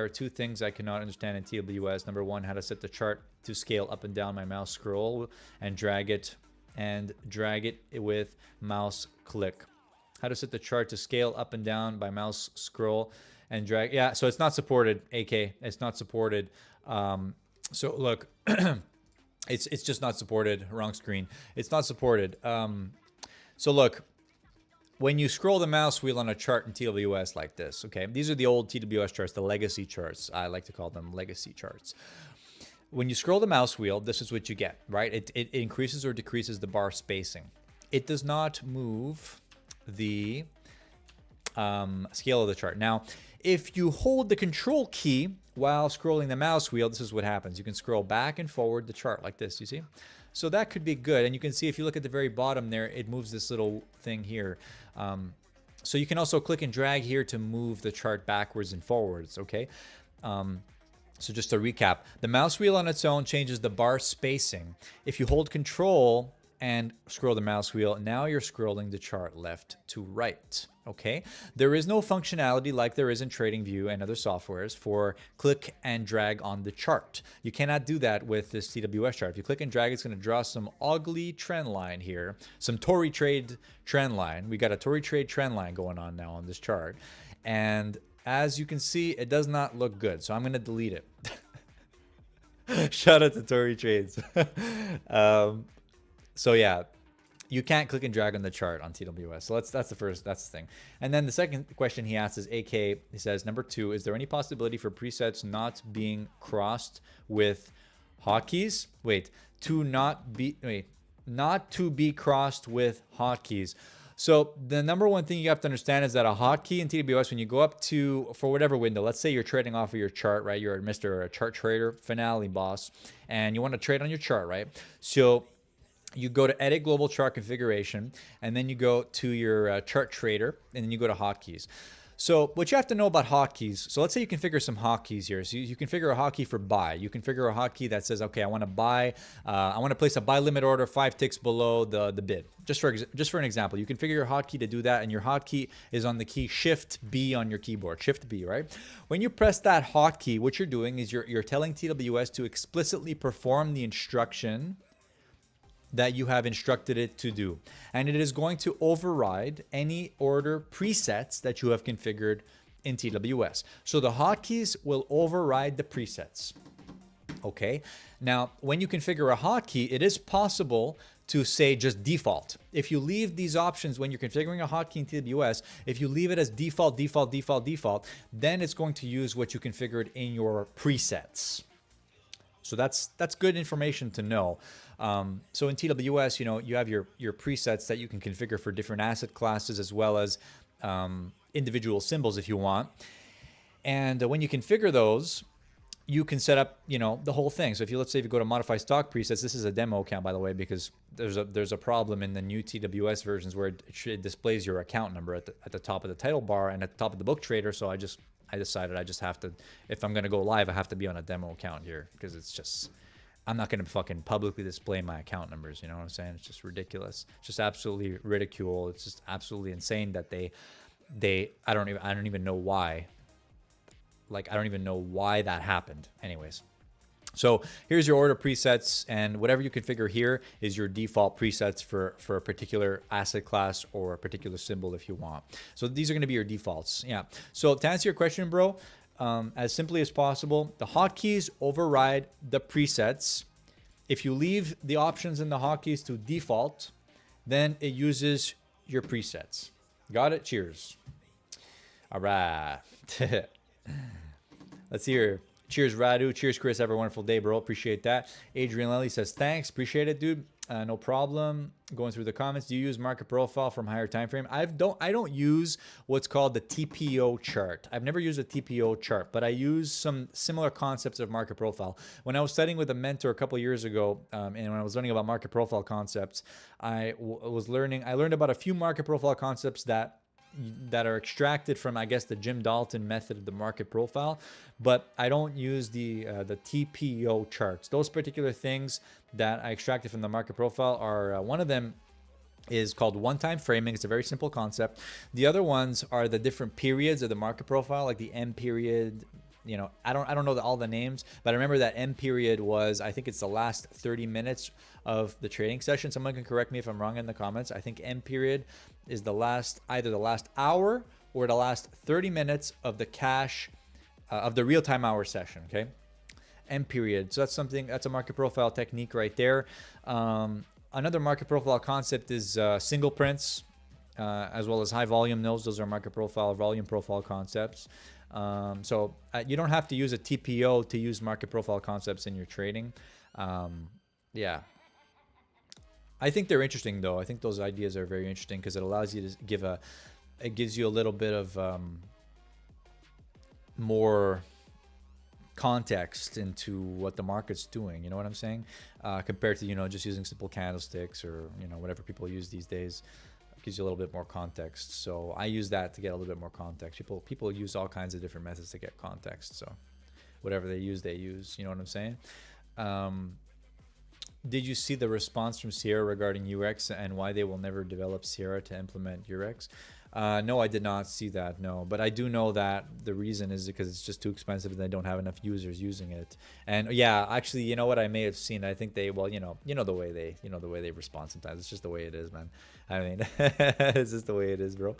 are two things I cannot understand in TWS. Number one, how to set the chart to scale up and down my mouse scroll and drag it with mouse click. How to set the chart to scale up and down by mouse scroll and drag. Yeah, so it's not supported, AK. It's not supported. So look, it's just not supported. Wrong screen. It's not supported. So look, when you scroll the mouse wheel on a chart in TWS like this, okay, these are the old TWS charts, the legacy charts. I like to call them legacy charts. When you scroll the mouse wheel, this is what you get, right? It increases or decreases the bar spacing. It does not move the scale of the chart. Now, if you hold the control key while scrolling the mouse wheel, this is what happens. You can scroll back and forward the chart like this, you see? So that could be good. And you can see if you look at the very bottom there, it moves this little thing here. So you can also click and drag here to move the chart backwards and forwards, okay? So just to recap, the mouse wheel on its own changes the bar spacing. If you hold control and scroll the mouse wheel, now you're scrolling the chart left to right, okay? There is no functionality like there is in TradingView and other softwares for click and drag on the chart. You cannot do that with this TWS chart. If you click and drag, it's gonna draw some ugly trend line here, some Tory trade trend line. We got a Tory trade trend line going on now on this chart. And as you can see, it does not look good. So I'm gonna delete it. Shout out to Tory Trades. So yeah, you can't click and drag on the chart on TWS. So that's the thing. And then the second question he asks is AK, he says, number 2, is there any possibility for presets not being crossed with hotkeys? Not to be crossed with hotkeys. So the number one thing you have to understand is that a hotkey in TWS, when you go up to, for whatever window, let's say you're trading off of your chart, right? You're a chart trader, finale boss, and you want to trade on your chart, right? So you go to edit global chart configuration, and then you go to your chart trader, and then you go to hotkeys. So what you have to know about hotkeys, so let's say you configure some hotkeys here. So you configure a hotkey for buy. You configure a hotkey that says, okay, I want to buy, I want to place a buy limit order 5 ticks below the bid. Just for an example, you configure your hotkey to do that, and your hotkey is on the key Shift B on your keyboard, Shift B, right? When you press that hotkey, what you're doing is you're telling TWS to explicitly perform the instruction that you have instructed it to do. And it is going to override any order presets that you have configured in TWS. So the hotkeys will override the presets. Okay. Now, when you configure a hotkey, it is possible to say just default. If you leave these options when you're configuring a hotkey in TWS, if you leave it as default, then it's going to use what you configured in your presets. So that's good information to know. So in TWS, you have your presets that you can configure for different asset classes as well as individual symbols if you want. And when you configure those, you can set up, the whole thing. So let's say if you go to modify stock presets, this is a demo account, by the way, because there's a problem in the new TWS versions where it displays your account number at the top of the title bar and at the top of the book trader. So I decided I just have to, if I'm going to go live, I have to be on a demo account here because it's just, I'm not going to fucking publicly display my account numbers. You know what I'm saying? It's just ridiculous. It's just absolutely ridicule. It's just absolutely insane that I don't even know why. Like, I don't even know why that happened. Anyways. So here's your order presets, and whatever you configure here is your default presets for a particular asset class or a particular symbol if you want. So these are going to be your defaults. Yeah. So to answer your question, bro, as simply as possible, the hotkeys override the presets. If you leave the options in the hotkeys to default, then it uses your presets. Got it? Cheers. All right. Let's hear. Cheers, Radu. Cheers, Chris. Have a wonderful day, bro. Appreciate that. Adrian Lely says, thanks. Appreciate it, dude. No problem. Going through the comments. Do you use market profile from higher time frame? I don't use what's called the TPO chart. I've never used a TPO chart, but I use some similar concepts of market profile. When I was studying with a mentor a couple of years ago, and when I was learning about market profile concepts, I learned about a few market profile concepts that are extracted from, I guess, the Jim Dalton method of the market profile, but I don't use the TPO charts. Those particular things that I extracted from the market profile are, one of them is called one-time framing. It's a very simple concept. The other ones are the different periods of the market profile, like the M period. You know, I don't know all the names, but I remember that M period was, I think it's the last 30 minutes of the trading session. Someone can correct me if I'm wrong in the comments. I think M period is either the last hour or the last 30 minutes of the cash, of the real-time hour session, okay? M period. So that's a market profile technique right there. Another market profile concept is single prints, as well as high volume nils. Those are market profile, volume profile concepts. So you don't have to use a TPO to use market profile concepts in your trading. Yeah. I think they're interesting though. I think those ideas are very interesting because it allows you to it gives you a little bit of more context into what the market's doing. You know what I'm saying? Compared to, you know, just using simple candlesticks or, you know, whatever people use these days. Gives you a little bit more context. So I use that to get a little bit more context. People use all kinds of different methods to get context. So whatever they use. You know what I'm saying? Did you see the response from Sierra regarding UX and why they will never develop Sierra to implement UX? No, I did not see that, no. But I do know that the reason is because it's just too expensive and they don't have enough users using it. And yeah, actually, you know what I may have seen? I think they, well, you know the way they respond sometimes. It's just the way it is, man. I mean, it's just the way it is, bro.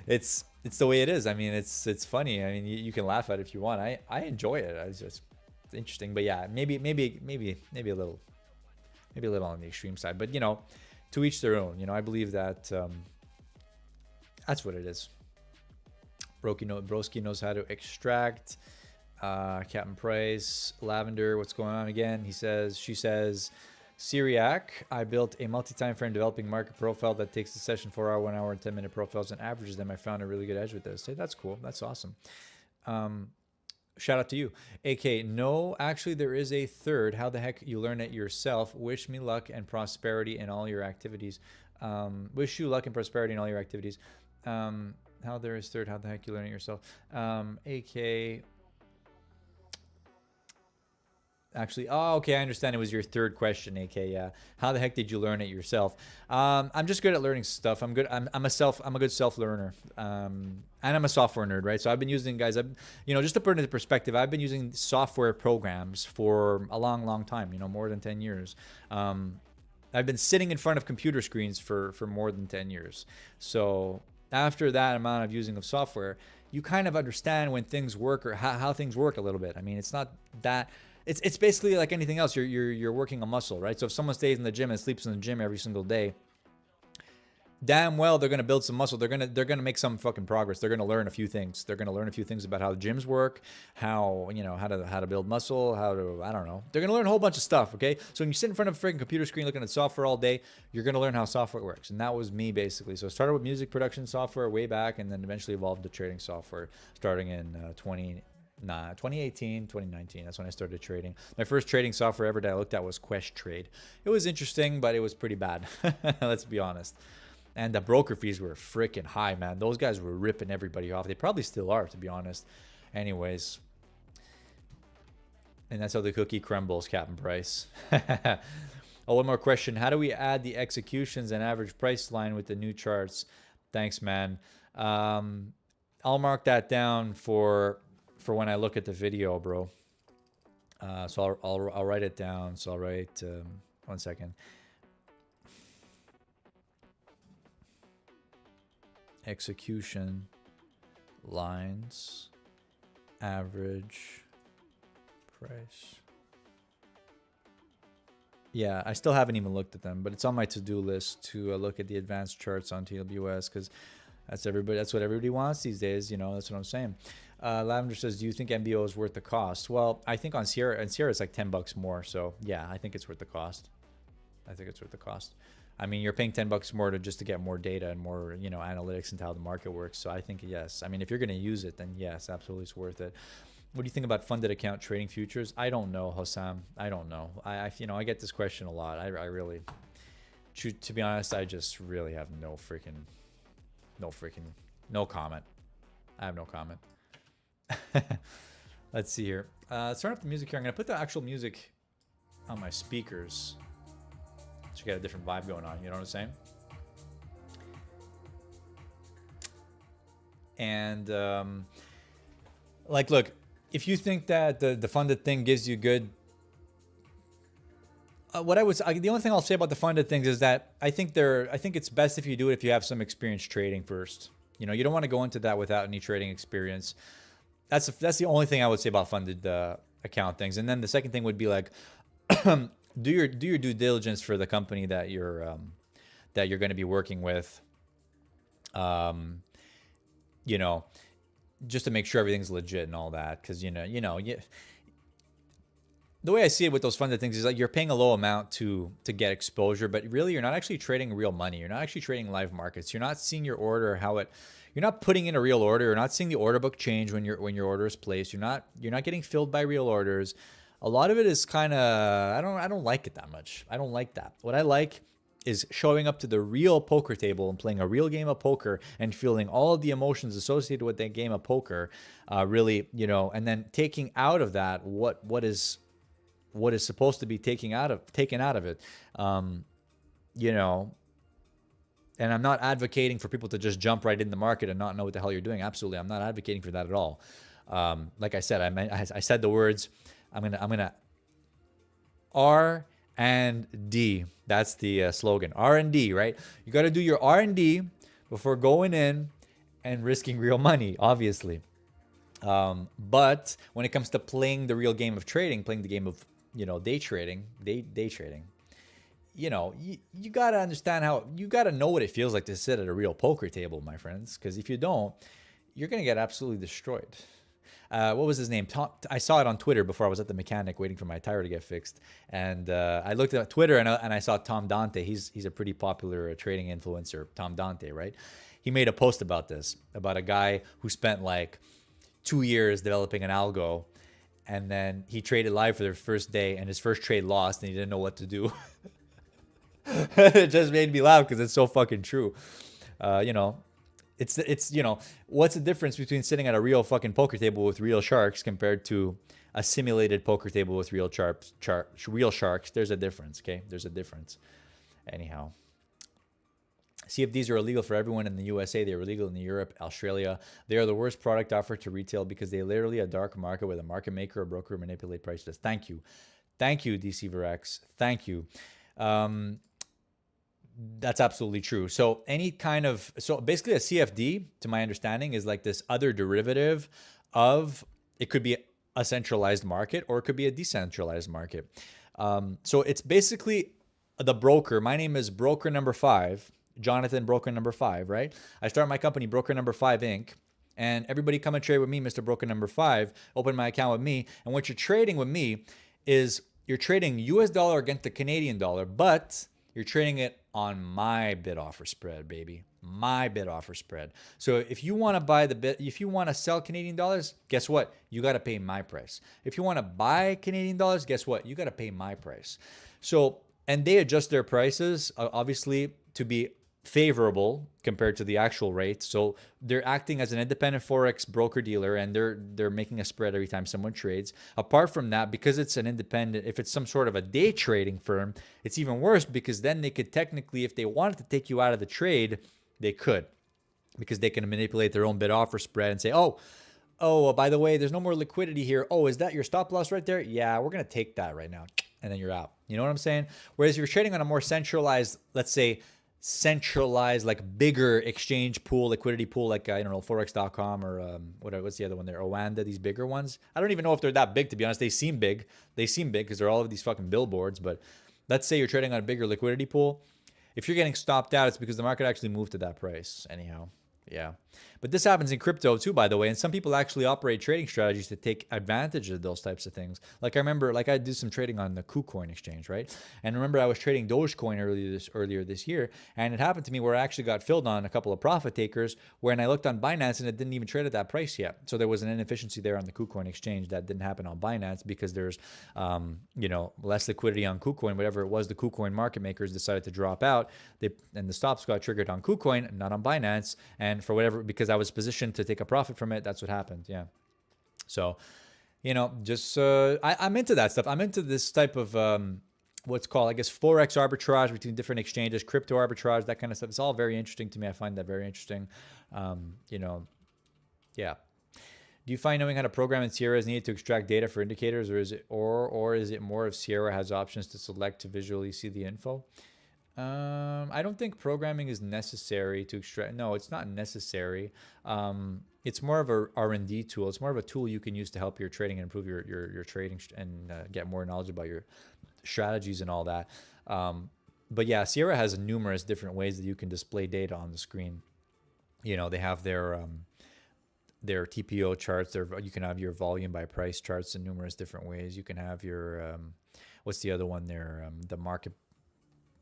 It's the way it is. I mean, it's funny. I mean, you can laugh at it if you want. I enjoy it. It's just interesting. But yeah, maybe a little on the extreme side. But, you know, to each their own. You know, I believe that that's what it is. Broski knows how to extract. Captain Price, Lavender, what's going on again? She says, Syriac, I built a multi-time frame developing market profile that takes the session 4 hour, 1 hour, and 10-minute profiles and averages them. I found a really good edge with this. Hey, that's cool. That's awesome. Shout out to you. AK, no, actually there is a third. How the heck you learn it yourself. Wish me luck and prosperity in all your activities. Wish you luck and prosperity in all your activities. How there is third. How the heck you learn it yourself. AK. Actually, oh, okay, I understand. It was your third question, AK. Yeah. How the heck did you learn it yourself? I'm just good at learning stuff. I'm good. I'm a good self learner. And I'm a software nerd, right? So I've been using, guys. Just to put it into perspective, I've been using software programs for a long time. You know, more than 10 years. I've been sitting in front of computer screens for more than 10 years. So after that amount of using of software, you kind of understand when things work or how things work a little bit. I mean, it's not that. It's basically like anything else. You're working a muscle, right? So if someone stays in the gym and sleeps in the gym every single day, damn well they're gonna build some muscle. They're gonna make some fucking progress. They're gonna learn a few things. They're gonna learn a few things about how the gyms work, how to build muscle, I don't know. They're gonna learn a whole bunch of stuff. Okay, so when you sit in front of a freaking computer screen looking at software all day, you're gonna learn how software works. And that was me basically. So I started with music production software way back, and then eventually evolved to trading software, starting in 2018, 2019. That's when I started trading. My first trading software ever that I looked at was Quest Trade. It was interesting, but it was pretty bad. Let's be honest. And the broker fees were freaking high, man. Those guys were ripping everybody off. They probably still are, to be honest. Anyways. And that's how the cookie crumbles, Captain Price. Oh, one more question. How do we add the executions and average price line with the new charts? Thanks, man. I'll mark that down for when I look at the video, bro. So I'll write it down. So I'll write 1 second. Execution lines, average price. Yeah, I still haven't even looked at them, but it's on my to-do list to look at the advanced charts on TWS because that's what everybody wants these days. You know, that's what I'm saying. Lavender says, do you think MBO is worth the cost? Well, I think on Sierra it's like $10 more. So yeah, I think it's worth the cost. I think it's worth the cost. I mean, you're paying $10 more to get more data and more, you know, analytics into how the market works. So I think yes. I mean, if you're going to use it, then yes, absolutely, it's worth it. What do you think about funded account trading futures? I don't know, Hossam. I don't know. You know, I get this question a lot. I really, to be honest, I just really have no comment. I have no comment. Let's see here. Let's turn up the music here. I'm gonna put the actual music on my speakers to get a different vibe going on. You know what I'm saying? And like, look, if you think that the funded thing gives you good, the only thing I'll say about the funded things is that I think it's best if you do it if you have some experience trading first. You know, you don't want to go into that without any trading experience. That's the only thing I would say about funded account things. And then the second thing would be like, do your due diligence for the company that you're going to be working with. You know, just to make sure everything's legit and all that, because the way I see it with those funded things is like you're paying a low amount to get exposure, but really you're not actually trading real money. You're not actually trading live markets. You're not seeing your order you're not putting in a real order. You're not seeing the order book change when your order is placed. You're not getting filled by real orders. A lot of it is kind of I don't like it that much. I don't like that. What I like is showing up to the real poker table and playing a real game of poker and feeling all of the emotions associated with that game of poker, really, you know, and then taking out of that what is supposed to be taken out of it, you know. And I'm not advocating for people to just jump right in the market and not know what the hell you're doing. Absolutely, I'm not advocating for that at all. Like I said, I said the words. I'm gonna R&D. That's the slogan. R&D, right? You got to do your R&D before going in and risking real money, obviously. But when it comes to playing the real game of trading, playing the game of, you know, day trading, you know, you got to understand you got to know what it feels like to sit at a real poker table, my friends. Because if you don't, you're going to get absolutely destroyed. What was his name? Tom, I saw it on Twitter before I was at the mechanic waiting for my tire to get fixed. And I looked at Twitter and I saw Tom Dante. He's a pretty popular trading influencer, Tom Dante, right? He made a post about this, about a guy who spent like 2 years developing an algo. And then he traded live for their first day and his first trade lost and he didn't know what to do. It just made me laugh because it's so fucking true. You know, it's you know, what's the difference between sitting at a real fucking poker table with real sharks compared to a simulated poker table with real sharks? There's a difference, okay? There's a difference. Anyhow, CFDs are illegal for everyone in the USA. They are illegal in Europe, Australia. They are the worst product offered to retail because they literally a dark market where the market maker or broker manipulate prices. Thank you, DC Verex. Thank you. That's absolutely true. So basically a CFD, to my understanding, is like this other derivative of, it could be a centralized market or it could be a decentralized market. So it's basically the broker. My name is broker number 5, Jonathan, broker number 5, right? I start my company, broker number 5 Inc. And everybody come and trade with me, Mr. Broker number 5, open my account with me. And what you're trading with me is you're trading US dollar against the Canadian dollar, but you're trading it on my bid offer spread, baby. My bid offer spread. So if you want to if you want to sell Canadian dollars, guess what? You got to pay my price. If you want to buy Canadian dollars, guess what? You got to pay my price. So, and they adjust their prices, obviously, to be favorable compared to the actual rate. So they're acting as an independent forex broker dealer, and they're making a spread every time someone trades. Apart from that, because it's an independent, if it's some sort of a day trading firm, it's even worse, because then they could technically, if they wanted to take you out of the trade, they could, because they can manipulate their own bid offer spread and say, oh, by the way, there's no more liquidity here. Oh, is that your stop loss right there? Yeah, we're going to take that right now. And then you're out. You know what I'm saying? Whereas if you're trading on a more centralized, let's say, like bigger exchange pool, liquidity pool, like I don't know, forex.com or what's the other one there, Oanda, these bigger ones. I don't even know if they're that big, to be honest. They seem big because they're all of these fucking billboards. But let's say you're trading on a bigger liquidity pool. If you're getting stopped out, it's because the market actually moved to that price. Anyhow, yeah. But this happens in crypto too, by the way. And some people actually operate trading strategies to take advantage of those types of things. Like I remember, like I did some trading on the KuCoin exchange, right? And remember, I was trading Dogecoin earlier this year, and it happened to me where I actually got filled on a couple of profit takers. When I looked on Binance and it didn't even trade at that price yet, so there was an inefficiency there on the KuCoin exchange that didn't happen on Binance because there's, less liquidity on KuCoin. Whatever it was, the KuCoin market makers decided to drop out. And the stops got triggered on KuCoin, not on Binance. And for whatever, because I was positioned to take a profit from it, that's what happened. Yeah. So, I'm into that stuff. I'm into this type of what's called, I guess, forex arbitrage between different exchanges, crypto arbitrage, that kind of stuff. It's all very interesting to me. I find that very interesting. Yeah. Do you find knowing how to program in Sierra is needed to extract data for indicators, or is it more if Sierra has options to select to visually see the info? I don't think programming is necessary to extract. No, it's not necessary. It's more of a R&D tool. It's more of a tool you can use to help your trading and improve your trading and get more knowledge about your strategies and all that. But yeah, Sierra has numerous different ways that you can display data on the screen. They have their TPO charts. You can have your volume by price charts in numerous different ways. You can have your what's the other one there? The market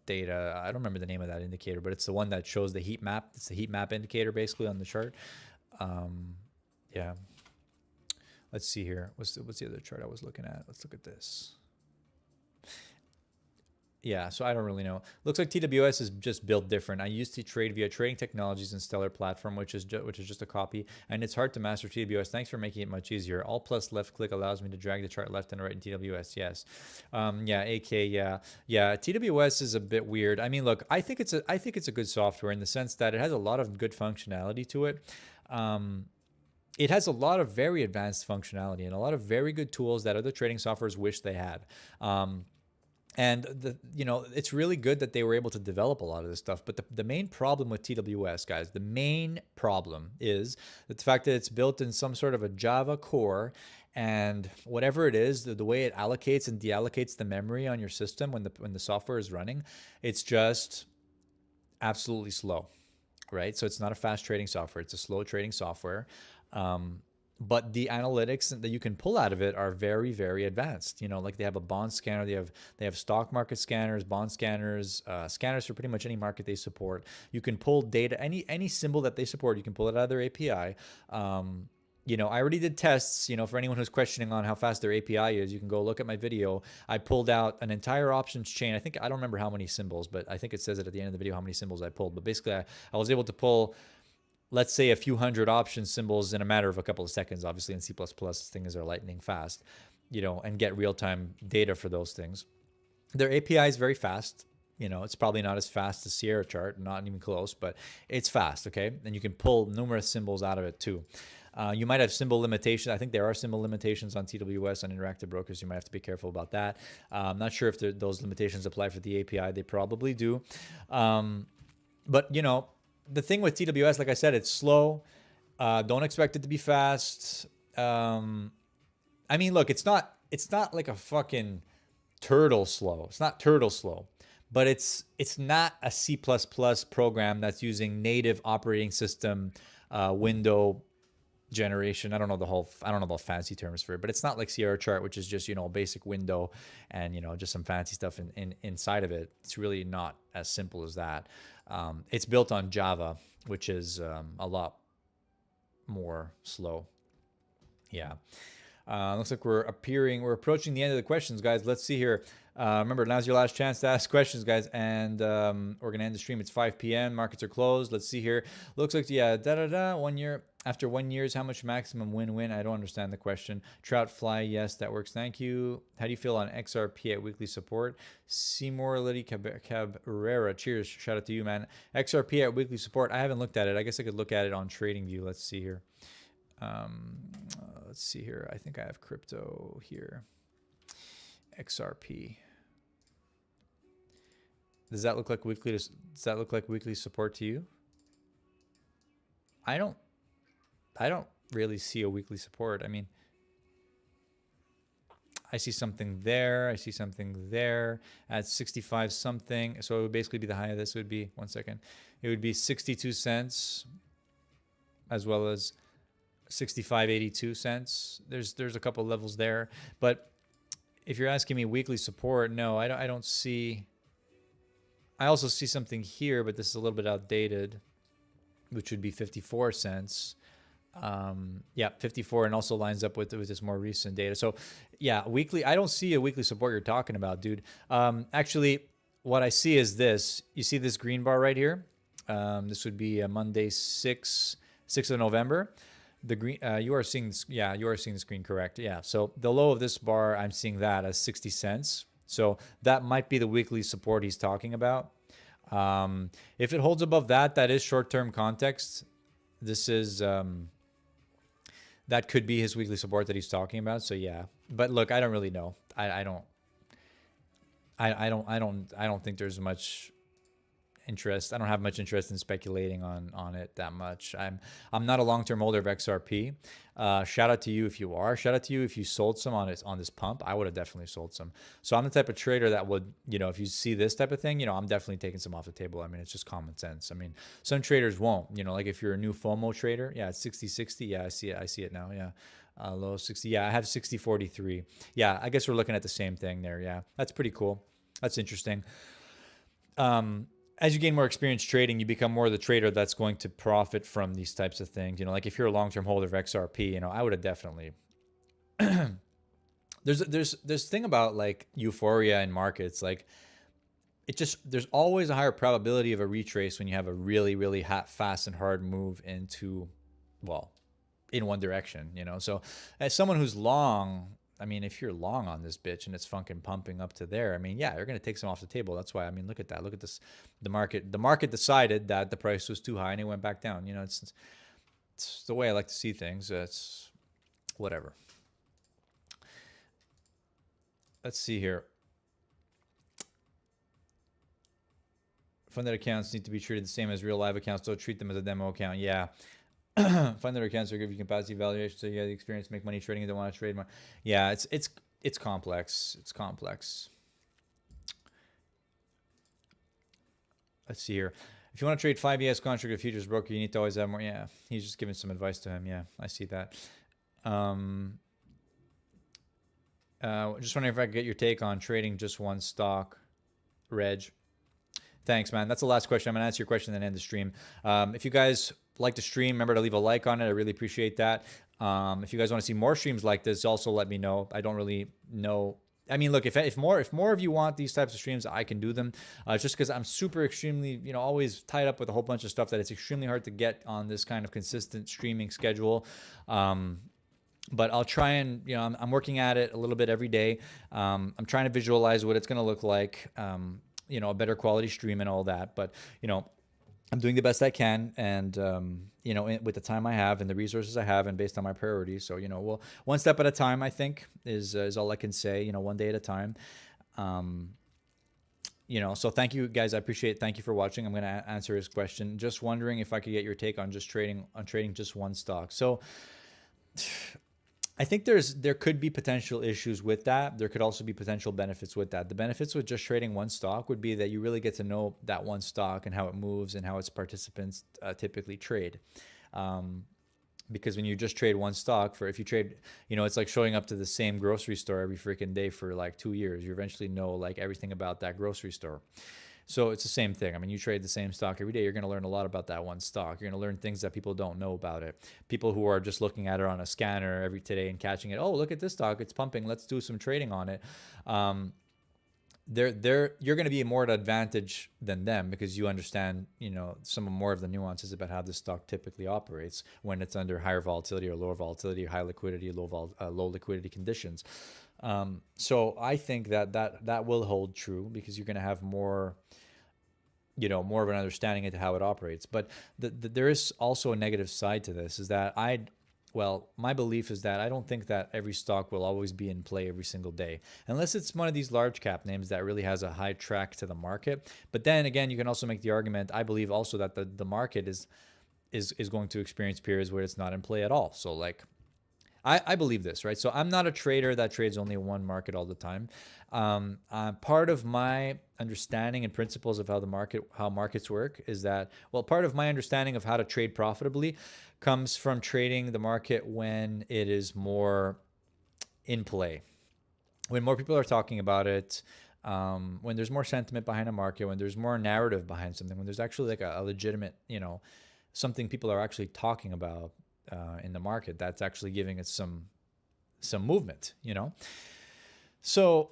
data. I don't remember the name of that indicator, but it's the one that shows the heat map. It's the heat map indicator basically on the chart. Yeah. Let's see here. What's the other chart I was looking at? Let's look at this. Yeah, so I don't really know. Looks like TWS is just built different. I used to trade via Trading Technologies and Stellar Platform, which is just a copy, and it's hard to master TWS. Thanks for making it much easier. Alt plus left click allows me to drag the chart left and right in TWS. Yes, yeah, AK, yeah. TWS is a bit weird. I mean, look, I think it's a good software in the sense that it has a lot of good functionality to it. It has a lot of very advanced functionality and a lot of very good tools that other trading softwares wish they had. And it's really good that they were able to develop a lot of this stuff. But the main problem with TWS, guys, the main problem is the fact that it's built in some sort of a Java core, and whatever it is, the way it allocates and deallocates the memory on your system when the software is running, it's just absolutely slow, right? So it's not a fast trading software; it's a slow trading software. But the analytics that you can pull out of it are very, very advanced. Like they have a bond scanner, they have stock market scanners, bond scanners, scanners for pretty much any market they support. You can pull data, any symbol that they support, you can pull it out of their API. I already did tests, for anyone who's questioning on how fast their API is, you can go look at my video. I pulled out an entire options chain. I don't remember how many symbols, but I think it says it at the end of the video how many symbols I pulled. But basically I was able to pull, let's say, a few hundred option symbols in a matter of a couple of seconds. Obviously in C++, things are lightning fast, and get real-time data for those things. Their API is very fast. It's probably not as fast as Sierra Chart, not even close, but it's fast, okay? And you can pull numerous symbols out of it too. You might have symbol limitations. I think there are symbol limitations on TWS on interactive brokers. You might have to be careful about that. I'm not sure if those limitations apply for the API. They probably do. But, the thing with TWS, like I said, it's slow. Don't expect it to be fast. I mean, look, it's not like a fucking turtle slow. It's not turtle slow, but it's not a C++ program that's using native operating system window generation. I don't know about fancy terms for it, but it's not like Sierra Chart, which is just, a basic window and, just some fancy stuff inside of it. It's really not as simple as that. It's built on Java, which is a lot more slow. Yeah. Looks like we're approaching the end of the questions, guys. Let's see here. Remember, now's your last chance to ask questions, guys. And we're going to end the stream. It's 5 p.m. Markets are closed. Let's see here. Looks like, yeah, 1 year. After 1 year, how much maximum win-win? I don't understand the question. Trout fly, yes, that works. Thank you. How do you feel on XRP at weekly support? Seymour Liddy Cabrera, cheers. Shout out to you, man. XRP at weekly support. I haven't looked at it. I guess I could look at it on TradingView. Let's see here. I think I have crypto here. XRP. Does that look like weekly support to you? I don't really see a weekly support. I mean, I see something there. I see something there at 65 something. So it would basically be the high of this. It would be, 1 second. It would be 62 cents. as well as 65.82 cents. There's a couple levels there, but if you're asking me weekly support, no, I don't see. I also see something here, but this is a little bit outdated, which would be 54 cents. Yeah, 54, and also lines up with this more recent data. So yeah, weekly, I don't see a weekly support you're talking about, dude. Actually, what I see is this. You see this green bar right here? This would be Monday, 6th of November. The green, you are seeing this, yeah, you are seeing the screen, correct? Yeah, so the low of this bar, I'm seeing that as 60 cents. So that might be the weekly support he's talking about. If it holds above that, that is short-term context. This is, that could be his weekly support that he's talking about. So yeah, but look, I don't really know. I don't think there's much interest. I don't have much interest in speculating on it that much. I'm not a long-term holder of XRP. Shout out to you if you are. Shout out to you if you sold some on this pump. I would have definitely sold some. So I'm the type of trader that would, if you see this type of thing, I'm definitely taking some off the table. I mean, it's just common sense. I mean, some traders won't, like if you're a new FOMO trader, yeah, it's 60-60. Yeah, I see it. I see it now. Yeah. Low 60. Yeah, I have 60-43. Yeah, I guess we're looking at the same thing there. Yeah, that's pretty cool. That's interesting. As you gain more experience trading, you become more the trader that's going to profit from these types of things. Like if you're a long-term holder of XRP, I would have definitely. there's thing about like euphoria in markets, like there's always a higher probability of a retrace when you have a really, really fast and hard move into, well, in one direction. So as someone who's long, I mean, if you're long on this bitch and it's fucking pumping up to there, I mean, yeah, you're going to take some off the table. That's why, I mean, look at that. Look at this. The market decided that the price was too high and it went back down. It's the way I like to see things. It's whatever. Let's see here. Funded accounts need to be treated the same as real live accounts. Don't treat them as a demo account. Yeah. Funded accounts are give you capacity evaluation, so you have the experience to make money trading. You don't want to trade more. Yeah, it's complex. It's complex. Let's see here. If you want to trade 5 ES contract of futures broker, you need to always have more. Yeah, he's just giving some advice to him. Yeah, I see that. Just wondering if I could get your take on trading just one stock, Reg. Thanks, man. That's the last question. I'm going to answer your question and then end the stream. If you guys like the stream, remember to leave a like on it. I really appreciate that. If you guys want to see more streams like this, also let me know. I don't really know. I mean, look, if more of you want these types of streams, I can do them. Just because I'm super extremely, always tied up with a whole bunch of stuff that it's extremely hard to get on this kind of consistent streaming schedule. But I'll try and, I'm working at it a little bit every day. I'm trying to visualize what it's going to look like. A better quality stream and all that. But, I'm doing the best I can, and with the time I have and the resources I have, and based on my priorities. So well, one step at a time, I think is all I can say. One day at a time. So thank you guys. I appreciate it. Thank you for watching. I'm going to answer his question. Just wondering if I could get your take on trading just one stock. So I think there could be potential issues with that. There could also be potential benefits with that. The benefits with just trading one stock would be that you really get to know that one stock and how it moves and how its participants typically trade. Because when you just trade one stock, if you trade, it's like showing up to the same grocery store every freaking day for like 2 years. You eventually know like everything about that grocery store. So it's the same thing. I mean, you trade the same stock every day. You're going to learn a lot about that one stock. You're going to learn things that people don't know about it. People who are just looking at it on a scanner every today and catching it. Oh, look at this stock. It's pumping. Let's do some trading on it. You're going to be more at advantage than them because you understand, some more of the nuances about how this stock typically operates when it's under higher volatility or lower volatility, high liquidity, low liquidity conditions. So I think that will hold true because you're going to have more of an understanding into how it operates. But there is also a negative side to this, is that my belief is that I don't think that every stock will always be in play every single day, unless it's one of these large cap names that really has a high track to the market. But then again, you can also make the argument, I believe also that the market is going to experience periods where it's not in play at all. So like, I believe this, right? So I'm not a trader that trades only one market all the time. Part of my understanding and principles of how markets work is that, well, part of my understanding of how to trade profitably comes from trading the market when it is more in play, when more people are talking about it, when there's more sentiment behind a market, when there's more narrative behind something, when there's actually like a legitimate, something people are actually talking about in the market that's actually giving it some movement, So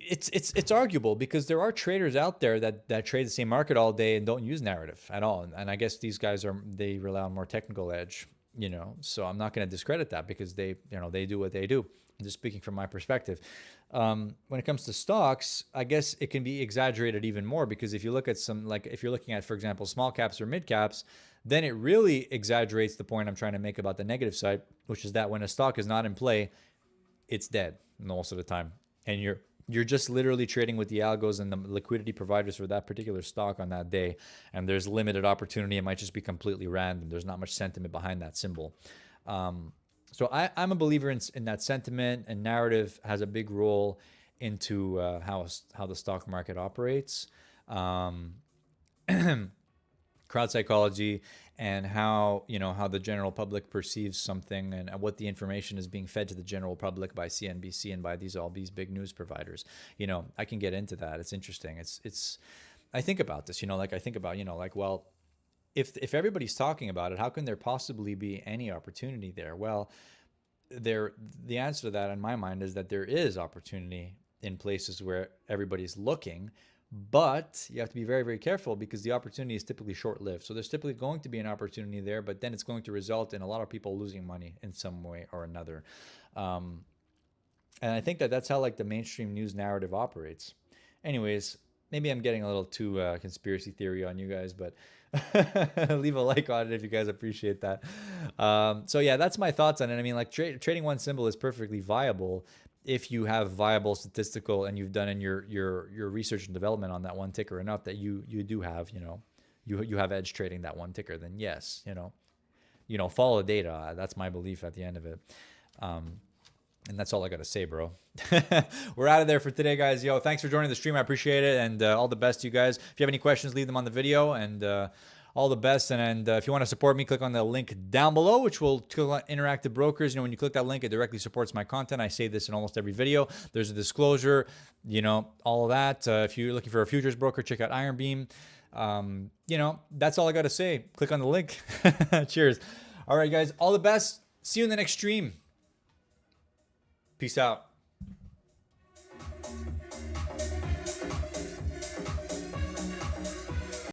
it's arguable because there are traders out there that trade the same market all day and don't use narrative at all. And I guess these guys they rely on more technical edge, So I'm not going to discredit that because they do what they do. I'm just speaking from my perspective. When it comes to stocks, I guess it can be exaggerated even more because if you look at if you're looking at, for example, small caps or mid caps, then it really exaggerates the point I'm trying to make about the negative side, which is that when a stock is not in play, it's dead most of the time. And you're just literally trading with the algos and the liquidity providers for that particular stock on that day. And there's limited opportunity. It might just be completely random. There's not much sentiment behind that symbol. So I'm a believer in that sentiment, and narrative has a big role into how the stock market operates. Crowd psychology and how the general public perceives something and what the information is being fed to the general public by CNBC and by all these big news providers. I can get into that. It's interesting. I think about this, I think about, well, if everybody's talking about it, how can there possibly be any opportunity there? Well, the answer to that in my mind is that there is opportunity in places where everybody's looking, but you have to be very, very careful because the opportunity is typically short-lived. So there's typically going to be an opportunity there, but then it's going to result in a lot of people losing money in some way or another. And I think that's how the mainstream news narrative operates. Anyways, maybe I'm getting a little too conspiracy theory on you guys, but leave a like on it if you guys appreciate that. So yeah, that's my thoughts on it. I mean, trading one symbol is perfectly viable if you have viable statistical and you've done in your research and development on that one ticker enough that you do have, you have edge trading that one ticker, then yes, follow the data. That's my belief at the end of it. And that's all I got to say, bro. We're out of there for today, guys. Yo, thanks for joining the stream. I appreciate it. And all the best to you guys. If you have any questions, leave them on the video. And all the best. And if you want to support me, click on the link down below, which will click on Interactive Brokers. When you click that link, it directly supports my content. I say this in almost every video. There's a disclosure, all of that. If you're looking for a futures broker, check out Iron Beam. That's all I got to say. Click on the link. Cheers. All right, guys. All the best. See you in the next stream. Peace out.